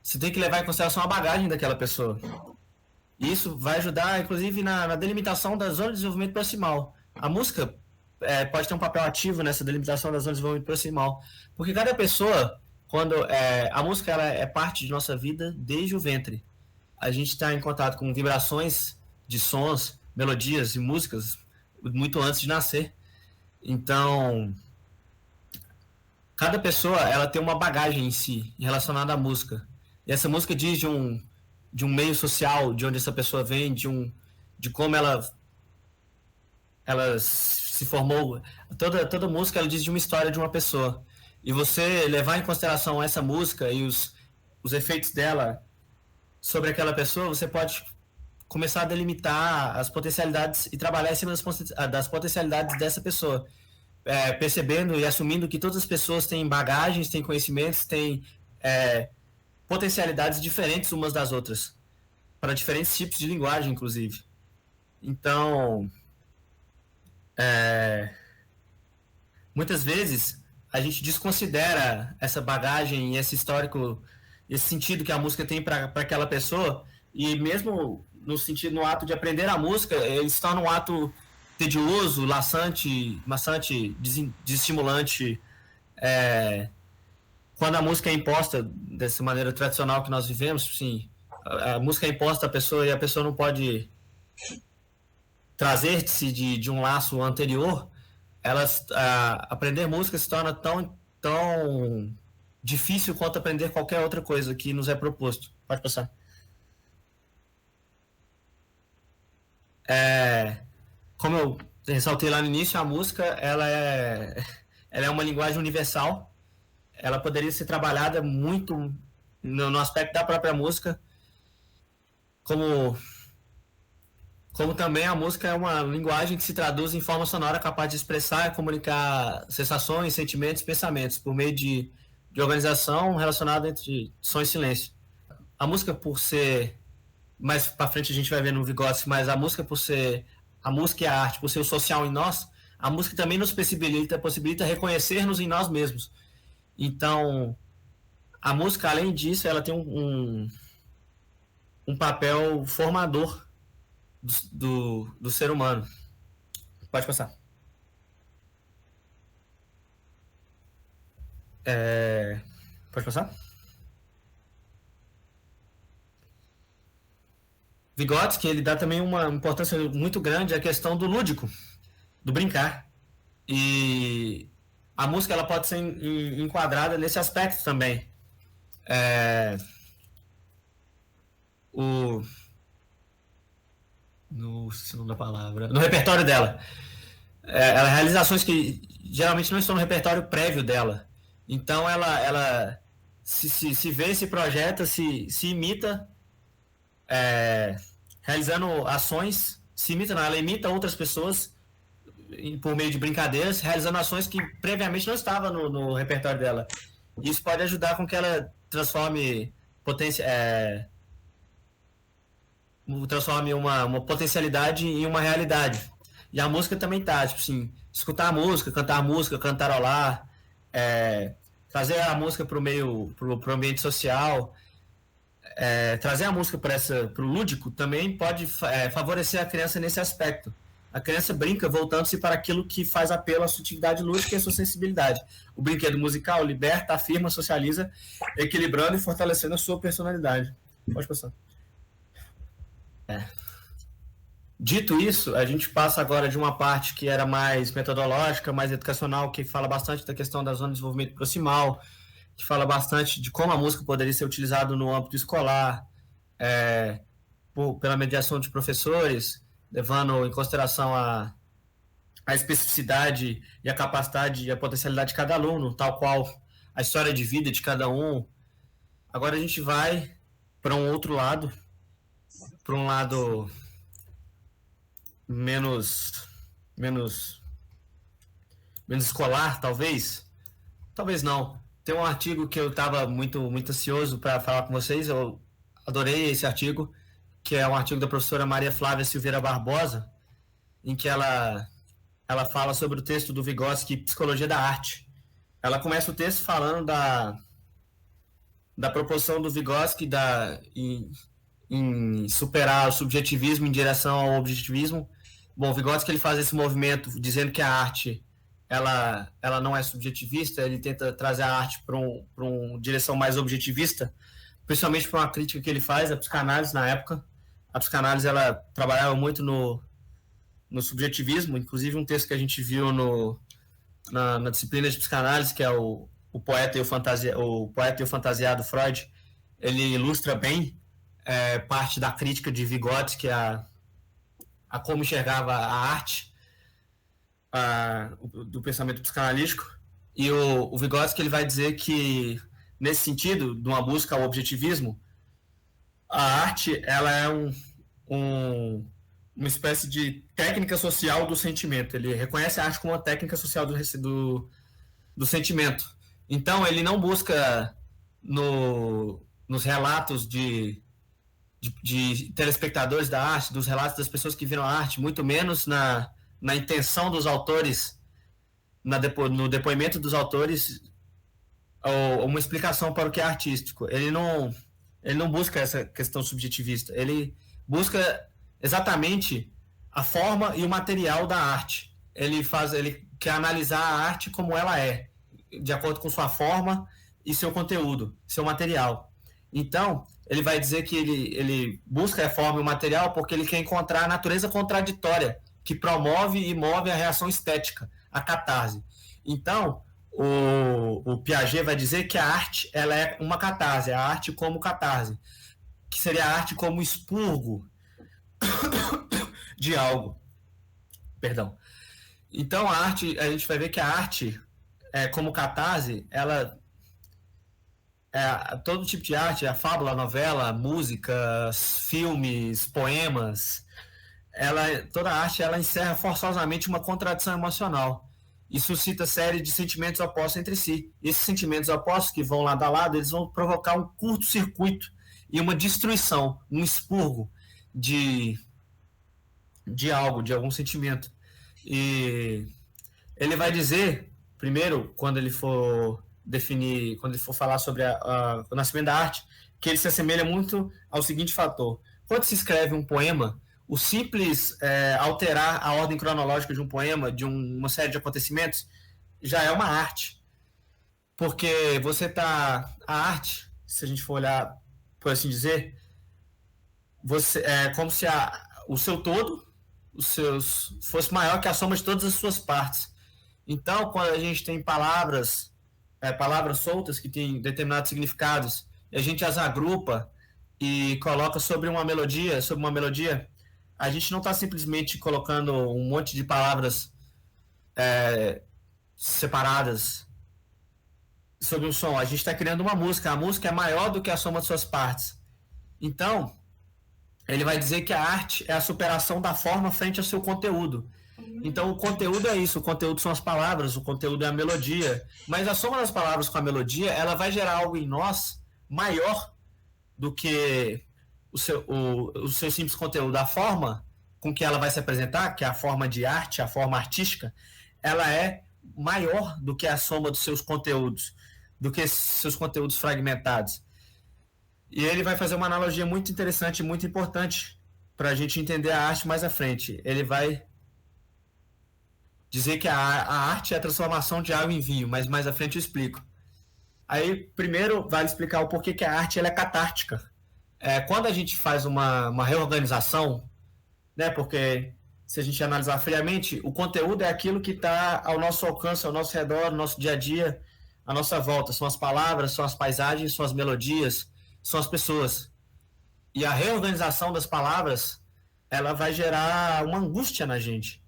Speaker 3: você tem que levar em consideração a bagagem daquela pessoa. E isso vai ajudar, inclusive, na delimitação da zona de desenvolvimento proximal. A música pode ter um papel ativo nessa delimitação da zona de desenvolvimento proximal, porque cada pessoa, a música ela é parte de nossa vida desde o ventre. A gente está em contato com vibrações de sons, melodias e músicas muito antes de nascer. Então, cada pessoa ela tem uma bagagem em si relacionada à música. E essa música diz de um meio social, de onde essa pessoa vem, de como ela se formou. Toda música ela diz de uma história de uma pessoa. E você levar em consideração essa música e os efeitos dela sobre aquela pessoa, você pode começar a delimitar as potencialidades e trabalhar em cima das potencialidades dessa pessoa, percebendo e assumindo que todas as pessoas têm bagagens, têm conhecimentos, têm potencialidades diferentes umas das outras, para diferentes tipos de linguagem, inclusive. Então, muitas vezes a gente desconsidera essa bagagem e esse histórico, esse sentido que a música tem para aquela pessoa, e mesmo no ato de aprender a música, ele se torna um ato tedioso, maçante, desestimulante, quando a música é imposta dessa maneira tradicional que nós vivemos. Sim, a música é imposta à pessoa e a pessoa não pode trazer-se de um laço anterior. Aprender música se torna tão difícil quanto aprender qualquer outra coisa que nos é proposto. Pode passar. Como eu ressaltei lá no início, a música ela é uma linguagem universal. Ela poderia ser trabalhada muito no aspecto da própria música, como também a música é uma linguagem que se traduz em forma sonora capaz de expressar e comunicar sensações, sentimentos, pensamentos por meio de organização relacionada entre som e silêncio. A música, por ser, mais para frente a gente vai ver no Vygotsky, mas a música por ser a música e a arte, por ser o social em nós, a música também nos possibilita reconhecer-nos em nós mesmos. Então, a música, além disso, ela tem um papel formador do ser humano. Pode passar. Pode passar? Vygotsky, ele dá também uma importância muito grande à questão do lúdico, do brincar. E a música ela pode ser enquadrada nesse aspecto também. No repertório dela. Ela realiza ações que geralmente não estão no repertório prévio dela. Então ela se vê, se projeta, se imita, realizando ações, ela imita outras pessoas por meio de brincadeiras, realizando ações que previamente não estavam no repertório dela. Isso pode ajudar com que ela transforme uma potencialidade em uma realidade. E a música também tá, tipo assim, escutar a música, cantarolar, trazer a música pro ambiente social, trazer a música pro lúdico também pode favorecer a criança nesse aspecto. A criança brinca voltando-se para aquilo que faz apelo à sua atividade lúdica e à sua sensibilidade. O brinquedo musical liberta, afirma, socializa, equilibrando e fortalecendo a sua personalidade. Pode passar. Dito isso, a gente passa agora de uma parte que era mais metodológica, mais educacional, que fala bastante da questão da zona de desenvolvimento proximal, que fala bastante de como a música poderia ser utilizada no âmbito escolar, pela mediação de professores, levando em consideração a especificidade e a capacidade e a potencialidade de cada aluno, tal qual a história de vida de cada um. Agora a gente vai para um outro lado, para um lado menos escolar, talvez não. Tem um artigo que eu estava muito ansioso para falar com vocês, eu adorei esse artigo, que é um artigo da professora Maria Flávia Silveira Barbosa, em que ela fala sobre o texto do Vygotsky, Psicologia da Arte. Ela começa o texto falando da proposição do Vygotsky em superar o subjetivismo em direção ao objetivismo. Bom, o Vygotsky ele faz esse movimento dizendo que a arte ela não é subjetivista, ele tenta trazer a arte para uma direção mais objetivista, principalmente para uma crítica que ele faz à psicanálise na época. A psicanálise ela trabalhava muito no subjetivismo, inclusive um texto que a gente viu na disciplina de psicanálise, que é o Poeta e o Fantasiado Freud, ele ilustra bem parte da crítica de Vygotsky a como enxergava a arte do pensamento psicanalítico. E o Vygotsky ele vai dizer que, nesse sentido, de uma busca ao objetivismo, a arte ela é uma espécie de técnica social do sentimento. Ele reconhece a arte como uma técnica social do sentimento. Então, ele não busca nos relatos de telespectadores da arte, dos relatos das pessoas que viram a arte, muito menos na intenção dos autores, no depoimento dos autores, ou uma explicação para o que é artístico. Ele não busca essa questão subjetivista, ele busca exatamente a forma e o material da arte. Ele quer analisar a arte como ela é, de acordo com sua forma e seu conteúdo, seu material. Então, ele vai dizer que ele busca a forma e o material porque ele quer encontrar a natureza contraditória que promove e move a reação estética, a catarse. Então, o Piaget vai dizer que a arte ela é uma catarse, a arte como catarse, que seria a arte como expurgo de algo. Perdão. Então, a gente vai ver que a arte, como catarse, ela todo tipo de arte, a fábula, a novela, músicas, filmes, poemas, toda a arte ela encerra forçosamente uma contradição emocional e suscita série de sentimentos opostos entre si. E esses sentimentos opostos que vão lado a lado, eles vão provocar um curto-circuito e uma destruição, um expurgo de algo, de algum sentimento. E ele vai dizer, primeiro, quando ele for falar sobre o nascimento da arte, que ele se assemelha muito ao seguinte fator. Quando se escreve um poema, o simples alterar a ordem cronológica de um poema, de uma série de acontecimentos, já é uma arte. Porque a arte, se a gente for olhar, por assim dizer, é como se o seu todo, fosse maior que a soma de todas as suas partes. Então, quando a gente tem palavras soltas que têm determinados significados, e a gente as agrupa e coloca sobre uma melodia, a gente não está simplesmente colocando um monte de palavras separadas sobre um som. A gente está criando uma música. A música é maior do que a soma de suas partes. Então, ele vai dizer que a arte é a superação da forma frente ao seu conteúdo. Então, o conteúdo é isso. O conteúdo são as palavras, o conteúdo é a melodia. Mas a soma das palavras com a melodia, ela vai gerar algo em nós maior do que o seu simples conteúdo. A forma com que ela vai se apresentar, que é a forma de arte, a forma artística, ela é maior do que a soma dos seus conteúdos, do que seus conteúdos fragmentados. E ele vai fazer uma analogia muito interessante, muito importante para a gente entender a arte mais à frente. Ele vai dizer que a arte é a transformação de água em vinho, mas mais à frente eu explico. Aí, primeiro, vale explicar o porquê que a arte ela é catártica. Quando a gente faz uma reorganização, né, porque se a gente analisar friamente, o conteúdo é aquilo que está ao nosso alcance, ao nosso redor, no nosso dia a dia, à nossa volta. São as palavras, são as paisagens, são as melodias, são as pessoas. E a reorganização das palavras, ela vai gerar uma angústia na gente,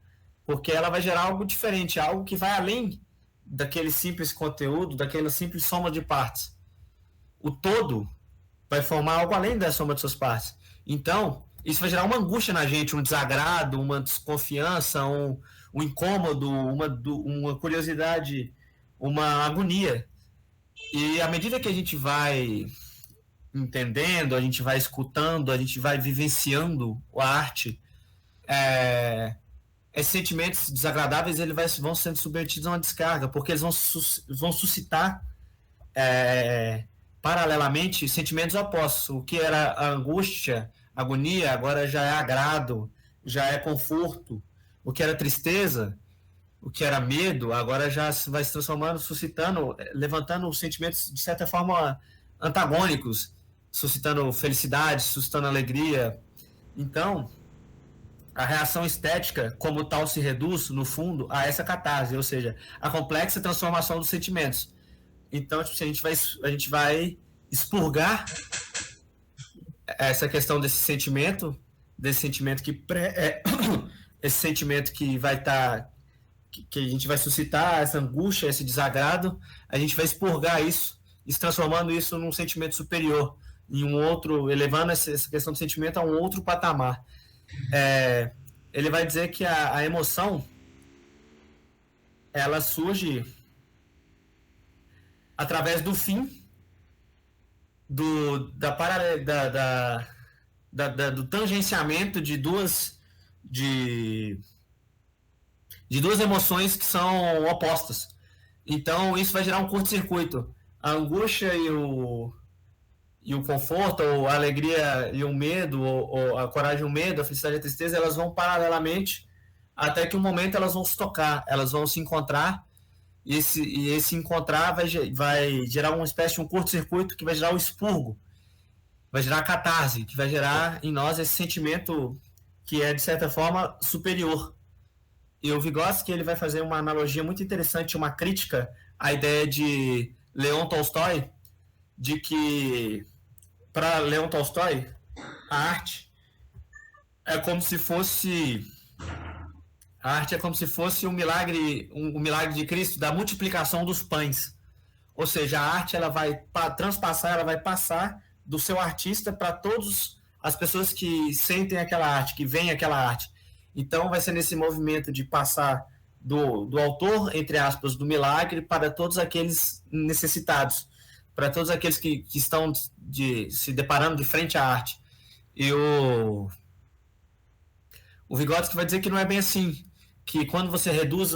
Speaker 3: porque ela vai gerar algo diferente, algo que vai além daquele simples conteúdo, daquela simples soma de partes. O todo vai formar algo além da soma de suas partes. Então, isso vai gerar uma angústia na gente, um desagrado, uma desconfiança, um incômodo, uma curiosidade, uma agonia. E à medida que a gente vai entendendo, a gente vai escutando, a gente vai vivenciando a arte, esses sentimentos desagradáveis vão sendo submetidos a uma descarga, porque eles vão suscitar paralelamente sentimentos opostos. O que era a angústia, agonia, agora já é agrado, já é conforto. O que era tristeza, o que era medo, agora já vai se transformando, suscitando, levantando sentimentos de certa forma antagônicos, suscitando felicidade, suscitando alegria. Então, a reação estética, como tal, se reduz, no fundo, a essa catarse, ou seja, a complexa transformação dos sentimentos. Então, tipo, a gente vai expurgar essa questão desse sentimento que esse sentimento que vai estar, que a gente vai suscitar, essa angústia, esse desagrado, a gente vai expurgar isso, e transformando isso num sentimento superior, em um outro, elevando essa questão do sentimento a um outro patamar. Ele vai dizer que a emoção, ela surge através do fim do tangenciamento de duas emoções que são opostas. Então isso vai gerar um curto-circuito. A angústia e o conforto, ou a alegria e o medo, ou a coragem e o medo, a felicidade e a tristeza, elas vão paralelamente até que um momento elas vão se tocar, elas vão se encontrar, e esse encontrar vai gerar uma espécie de um curto-circuito que vai gerar o expurgo, vai gerar a catarse, que vai gerar em nós esse sentimento que é, de certa forma, superior. E o Vygotsky ele vai fazer uma analogia muito interessante, uma crítica à ideia de Leon Tolstói, de que, para Leon Tolstói, a arte é como se fosse um milagre de Cristo da multiplicação dos pães. Ou seja, a arte ela vai transpassar, ela vai passar do seu artista para todas as pessoas que sentem aquela arte, que veem aquela arte. Então vai ser nesse movimento de passar do autor, entre aspas, do milagre para todos aqueles necessitados, para todos aqueles que estão se deparando de frente à arte. E o Vygotsky vai dizer que não é bem assim, que quando você reduz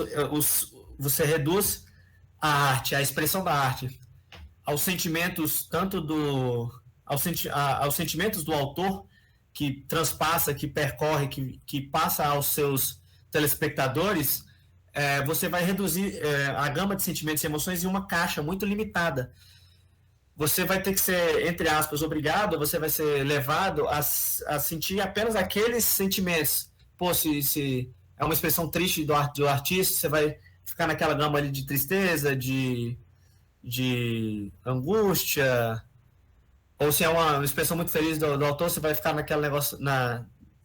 Speaker 3: a arte, a expressão da arte, aos sentimentos aos sentimentos do autor, que transpassa, que percorre, que passa aos seus telespectadores, você vai reduzir a gama de sentimentos e emoções em uma caixa muito limitada. Você vai ter que ser, entre aspas, obrigado, você vai ser levado a sentir apenas aqueles sentimentos. Pô, se é uma expressão triste do artista, você vai ficar naquela gama ali de tristeza, de angústia, ou se é uma expressão muito feliz do autor, você vai ficar naquele negócio,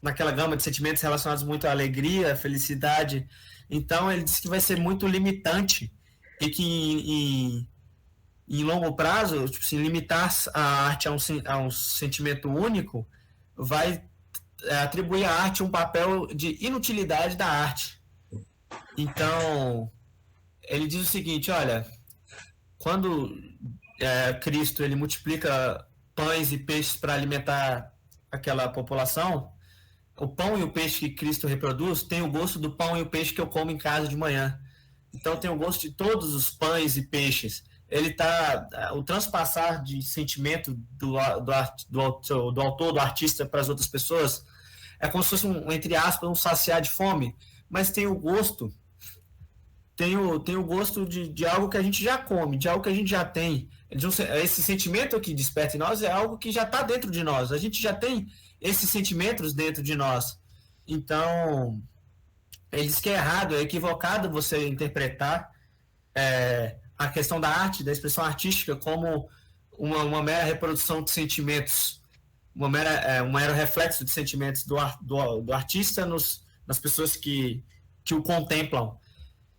Speaker 3: naquela gama de sentimentos relacionados muito à alegria, felicidade. Então ele diz que vai ser muito limitante e que em longo prazo, tipo, se limitar a arte a um sentimento único, vai atribuir à arte um papel de inutilidade da arte. Então ele diz o seguinte: olha, quando Cristo ele multiplica pães e peixes para alimentar aquela população, o pão e o peixe que Cristo reproduz tem o gosto do pão e o peixe que eu como em casa de manhã. Então tem o gosto de todos os pães e peixes. Ele o transpassar de sentimento do autor, do artista para as outras pessoas é como se fosse entre aspas, um saciar de fome, mas tem o gosto de algo que a gente já come, de algo que a gente já tem. Esse sentimento que desperta em nós é algo que já está dentro de nós. A gente já tem esses sentimentos dentro de nós. Então, ele diz que é errado, é equivocado você interpretar a questão da arte, da expressão artística, como uma mera reprodução de sentimentos, um mero reflexo de sentimentos do artista nas pessoas que o contemplam.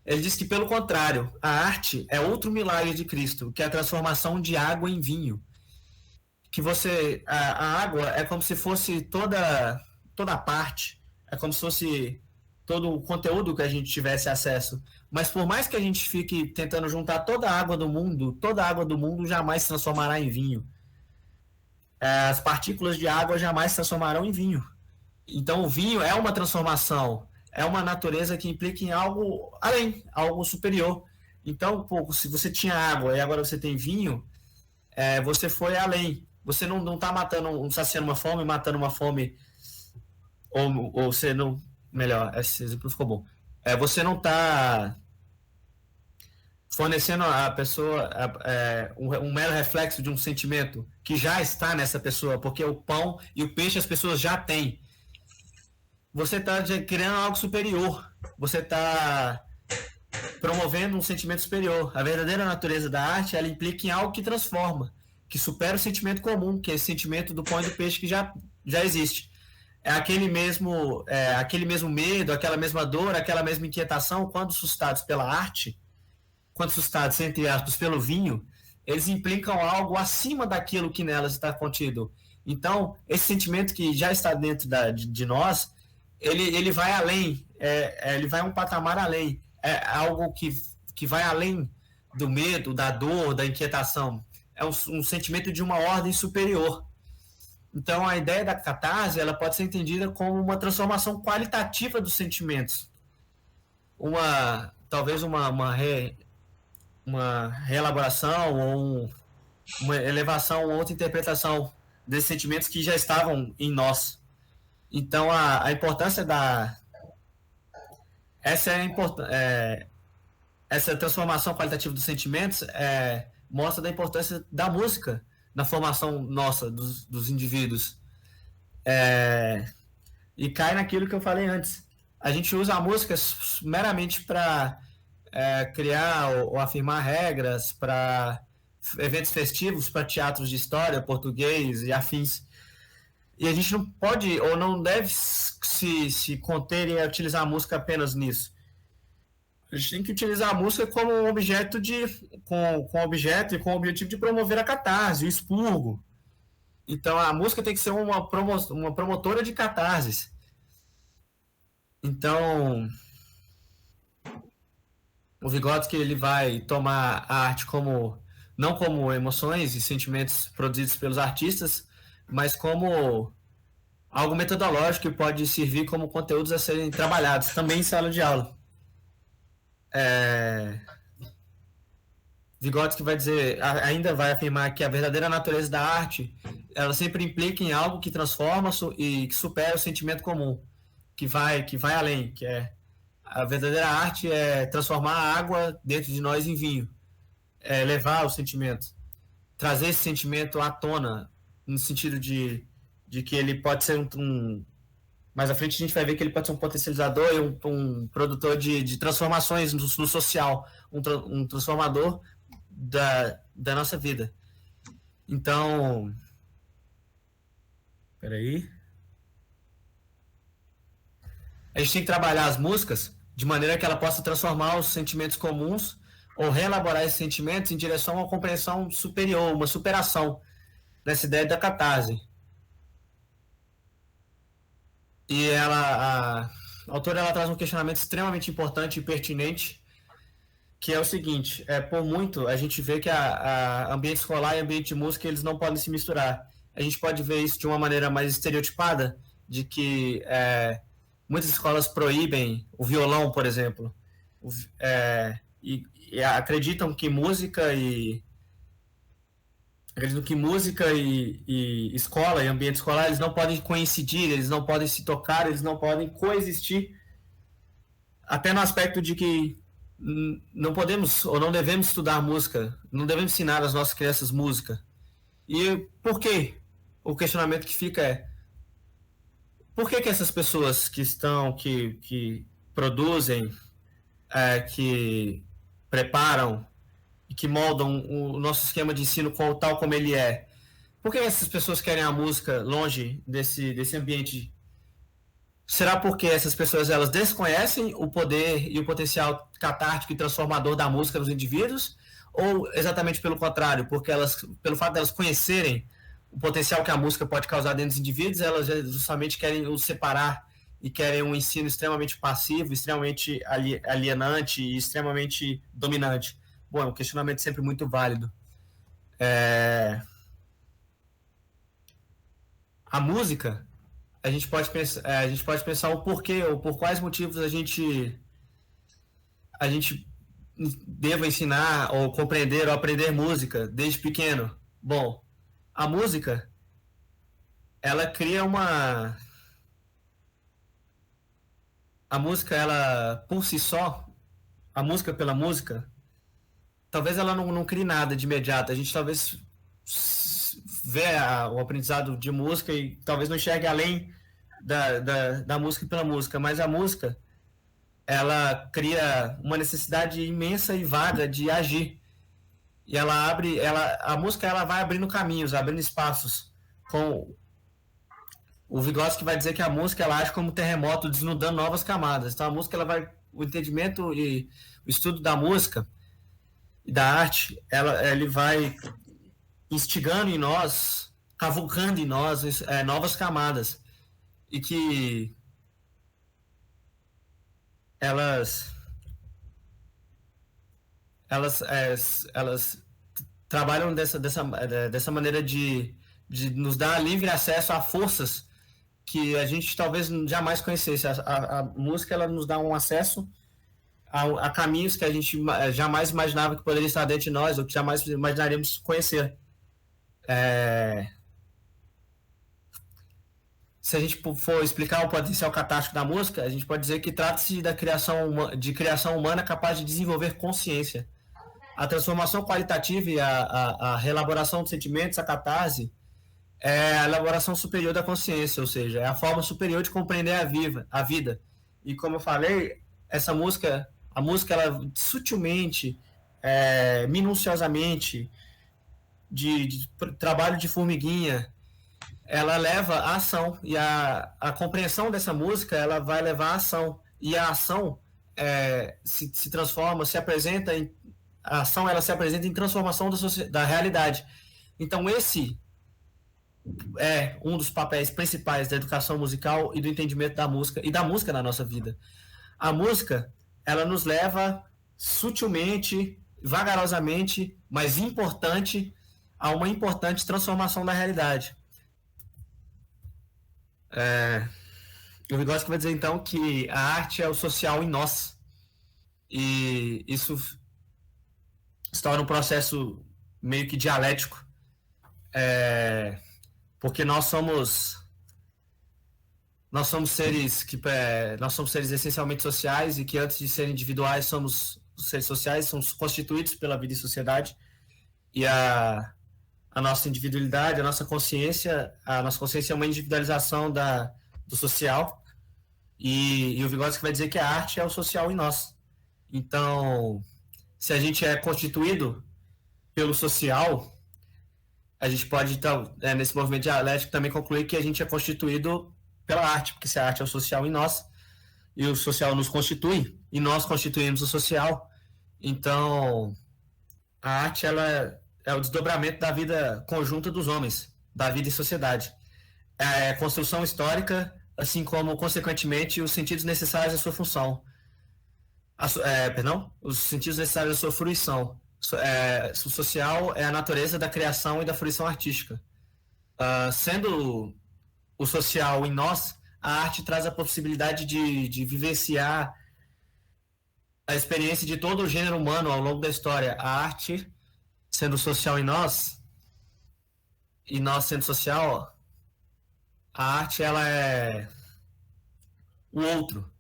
Speaker 3: Ele diz que, pelo contrário, a arte é outro milagre de Cristo, que é a transformação de água em vinho. Que a água é como se fosse toda a parte, é como se fosse todo o conteúdo que a gente tivesse acesso. Mas por mais que a gente fique tentando juntar toda a água do mundo jamais se transformará em vinho. As partículas de água jamais se transformarão em vinho. Então o vinho é uma transformação, é uma natureza que implica em algo além, algo superior. Então, se você tinha água e agora você tem vinho, você foi além. Você não está saciando uma fome, matando uma fome, ou você não... Melhor, esse exemplo ficou bom. Você não está fornecendo à pessoa um mero reflexo de um sentimento que já está nessa pessoa, porque o pão e o peixe as pessoas já têm. Você está criando algo superior. Você está promovendo um sentimento superior. A verdadeira natureza da arte, ela implica em algo que transforma, que supera o sentimento comum, que é esse sentimento do pão e do peixe que já existe. É aquele mesmo medo, aquela mesma dor, aquela mesma inquietação, quando suscitados pela arte, quando suscitados, entre aspas, pelo vinho, eles implicam algo acima daquilo que nelas está contido. Então, esse sentimento que já está dentro de nós, ele vai além, ele vai um patamar além. É algo que vai além do medo, da dor, da inquietação. É um sentimento de uma ordem superior. Então, a ideia da catarse, ela pode ser entendida como uma transformação qualitativa dos sentimentos. Talvez uma reelaboração ou uma elevação ou outra interpretação desses sentimentos que já estavam em nós. Então, a importância essa transformação qualitativa dos sentimentos mostra da importância da música na formação nossa, dos indivíduos. E cai naquilo que eu falei antes. a gente usa a música meramente para criar ou afirmar regras para eventos festivos, para teatros de história, português e afins. E a gente não pode ou não deve se conter em utilizar a música apenas nisso. A gente tem que utilizar a música como um objeto com objeto e com o objetivo de promover a catarse, o expurgo. Então a música tem que ser uma promotora de catarses. Então o Vygotsky ele vai tomar a arte não como emoções e sentimentos produzidos pelos artistas, mas como algo metodológico que pode servir como conteúdos a serem trabalhados também em sala de aula. Vygotsky ainda vai afirmar que a verdadeira natureza da arte, ela sempre implica em algo que transforma e que supera o sentimento comum, que vai além, que é a verdadeira arte é transformar a água dentro de nós em vinho, é levar o sentimento, trazer esse sentimento à tona, no sentido de que ele pode ser mais à frente a gente vai ver que ele pode ser um potencializador e um produtor de transformações no social, um transformador da nossa vida. Então, peraí. A gente tem que trabalhar as músicas de maneira que ela possa transformar os sentimentos comuns ou reelaborar esses sentimentos em direção a uma compreensão superior, uma superação dessa ideia da catarse. E a autora ela traz um questionamento extremamente importante e pertinente, que é o seguinte: por muito a gente vê que a ambiente escolar e ambiente de música eles não podem se misturar. A gente pode ver isso de uma maneira mais estereotipada, de que muitas escolas proíbem o violão, por exemplo, e acreditam que música e escola e ambiente escolar eles não podem coincidir, eles não podem se tocar, eles não podem coexistir, até no aspecto de que não podemos ou não devemos estudar música, não devemos ensinar às nossas crianças música. E por quê? O questionamento que fica é: por que essas pessoas que produzem, que preparam e que moldam o nosso esquema de ensino tal como ele é, por que essas pessoas querem a música longe desse ambiente? Será porque essas pessoas elas desconhecem o poder e o potencial catártico e transformador da música nos indivíduos? Ou exatamente pelo contrário, porque pelo fato de elas conhecerem o potencial que a música pode causar dentro dos indivíduos, elas justamente querem os separar e querem um ensino extremamente passivo, extremamente alienante e extremamente dominante? Bom, é um questionamento sempre muito válido. A música, a gente pode pensar o porquê ou por quais motivos a gente deva ensinar ou compreender ou aprender música desde pequeno. Bom, a música, ela cria a música, ela por si só, a música pela música, talvez ela não crie nada de imediato. A gente talvez vê o aprendizado de música e talvez não enxergue além da música pela música, mas a música ela cria uma necessidade imensa e vaga de agir. E a música ela vai abrindo caminhos, abrindo espaços. Com o Vygotsky vai dizer que a música ela age como um terremoto, desnudando novas camadas. Então a música o entendimento e o estudo da música e da arte, ele vai instigando em nós, cavucando em nós novas camadas, e que elas trabalham dessa maneira de nos dar livre acesso a forças que a gente talvez jamais conhecesse. A música ela nos dá um acesso a caminhos que a gente jamais imaginava que poderia estar dentro de nós, ou que jamais imaginaríamos conhecer. Se a gente for explicar o potencial catártico da música, a gente pode dizer que trata-se de criação humana capaz de desenvolver consciência. A transformação qualitativa e a reelaboração dos sentimentos, a catarse, é a elaboração superior da consciência, ou seja, é a forma superior de compreender a vida E como eu falei, a música, ela sutilmente, minuciosamente, de trabalho de formiguinha, ela leva à ação. E a compreensão dessa música, ela vai levar à ação. E a ação se transforma, se apresenta em. A ação ela se apresenta em transformação da realidade. Então, esse é um dos papéis principais da educação musical e do entendimento da música e da música na nossa vida. A música, ela nos leva sutilmente, vagarosamente, mas importante, a uma importante transformação da realidade. O Vygotsky vai dizer, então, que a arte é o social em nós. E isso se torna um processo meio que dialético, porque nós somos seres essencialmente sociais e que antes de ser individuais somos seres sociais, somos constituídos pela vida em sociedade, e a nossa individualidade, a nossa consciência é uma individualização do social, e o Vygotsky vai dizer que a arte é o social em nós. Então, se a gente é constituído pelo social, a gente pode, então, nesse movimento dialético, também concluir que a gente é constituído pela arte, porque se a arte é o social em nós, e o social nos constitui, e nós constituímos o social, então a arte ela é o desdobramento da vida conjunta dos homens, da vida em sociedade. É a construção histórica, assim como, consequentemente, os sentidos necessários à sua função. Os sentidos necessários à sua fruição. O social é a natureza da criação e da fruição artística. Sendo o social em nós, a arte traz a possibilidade de vivenciar a experiência de todo o gênero humano ao longo da história. A arte, sendo social em nós, e nós sendo social, a arte ela é o outro.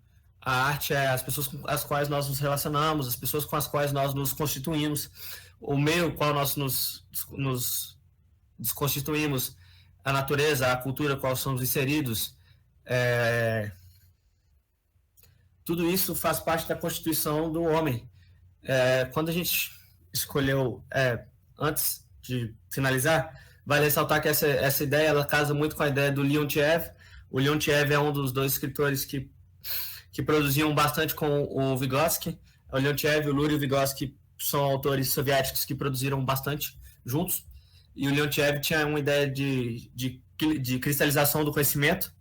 Speaker 3: A arte é as pessoas com as quais nós nos relacionamos, as pessoas com as quais nós nos constituímos, o meio qual nós nos desconstituímos, a natureza, a cultura qual somos inseridos. Tudo isso faz parte da constituição do homem. Quando a gente escolheu, antes de finalizar, vale ressaltar que essa ideia ela casa muito com a ideia do Leontiev. O Leontiev é um dos dois escritores que produziam bastante com o Vygotsky. O Leontiev, o Lury e o Vygotsky são autores soviéticos que produziram bastante juntos. E o Leontiev tinha uma ideia de cristalização do conhecimento,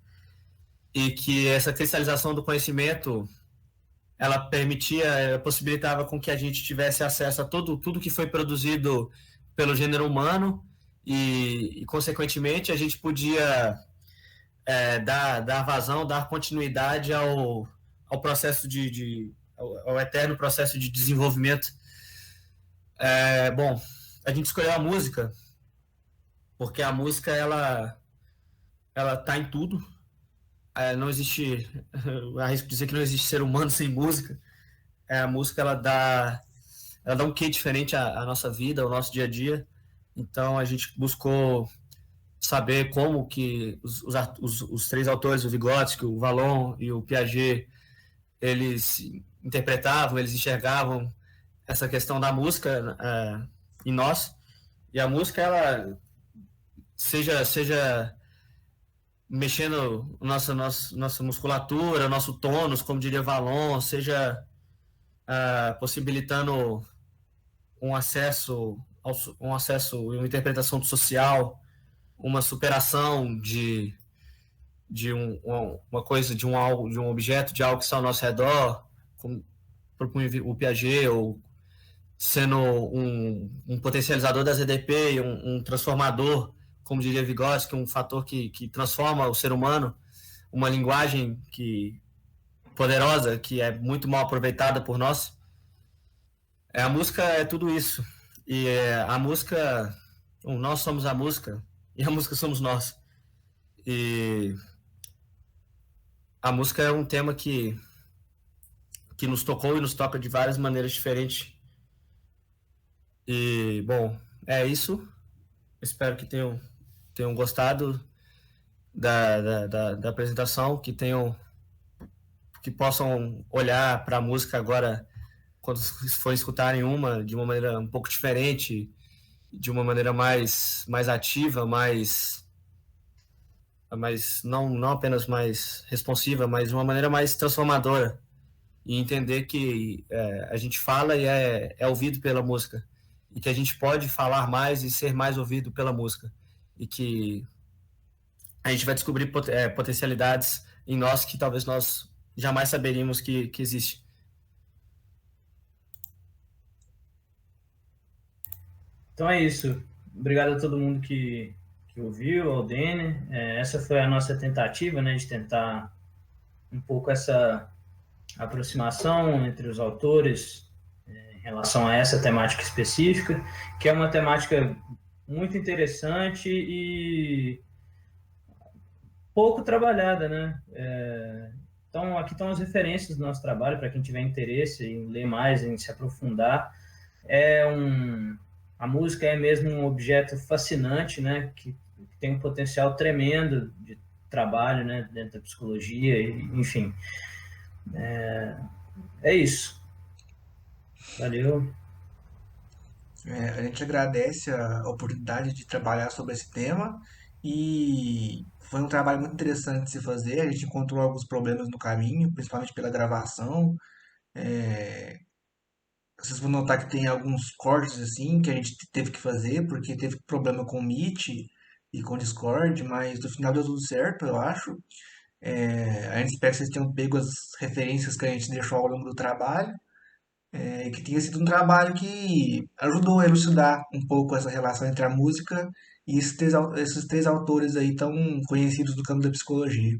Speaker 3: e que essa cristalização do conhecimento ela possibilitava com que a gente tivesse acesso a tudo que foi produzido pelo gênero humano, e consequentemente, a gente podia dar vazão, dar continuidade ao processo ao eterno processo de desenvolvimento. Bom, a gente escolheu a música porque a música ela tá em tudo. Não existe, arrisco dizer que não existe ser humano sem música. A música ela dá um quê diferente à nossa vida, ao nosso dia a dia. Então a gente buscou saber como que os três autores, o Vygotsky, o Vallon e o Piaget, eles interpretavam, eles enxergavam essa questão da música em nós. E a música, ela seja mexendo nossa musculatura, nosso tônus, como diria Vallon, seja possibilitando um acesso e uma interpretação do social, uma superação de uma coisa, de um objeto, de algo que está ao nosso redor, como propunha o Piaget, ou sendo um potencializador das EDP, um transformador, como diria Vygotsky, um fator que transforma o ser humano, uma linguagem poderosa, que é muito mal aproveitada por nós. A música é tudo isso. E a música, nós somos a música, e a música somos nós. E a música é um tema que nos tocou e nos toca de várias maneiras diferentes. E, bom, é isso. Espero que tenham gostado da apresentação, que tenham que possam olhar para a música agora, quando for escutarem de uma maneira um pouco diferente, de uma maneira mais ativa, não apenas mais responsiva, mas de uma maneira mais transformadora. E entender que a gente fala e é ouvido pela música. E que a gente pode falar mais e ser mais ouvido pela música. E que a gente vai descobrir potencialidades em nós que talvez nós jamais saberíamos que existe.
Speaker 1: Então é isso. Obrigado a todo mundo que ouviu, ao Dene. Essa foi a nossa tentativa, né, de tentar um pouco essa aproximação entre os autores em relação a essa temática específica, que é uma temática muito interessante e pouco trabalhada, né? Então, aqui estão as referências do nosso trabalho, para quem tiver interesse em ler mais, em se aprofundar. A música é mesmo um objeto fascinante, né? Que tem um potencial tremendo de trabalho, né? Dentro da psicologia, enfim. É isso. Valeu.
Speaker 2: A gente agradece a oportunidade de trabalhar sobre esse tema e foi um trabalho muito interessante de se fazer. A gente encontrou alguns problemas no caminho, principalmente pela gravação. Vocês vão notar que tem alguns cortes assim que a gente teve que fazer porque teve problema com o Meet e com o Discord, mas no final deu tudo certo, eu acho. A gente espera que vocês tenham pego as referências que a gente deixou ao longo do trabalho. Que tenha sido um trabalho que ajudou a elucidar um pouco essa relação entre a música e esses três autores aí tão conhecidos do campo da psicologia.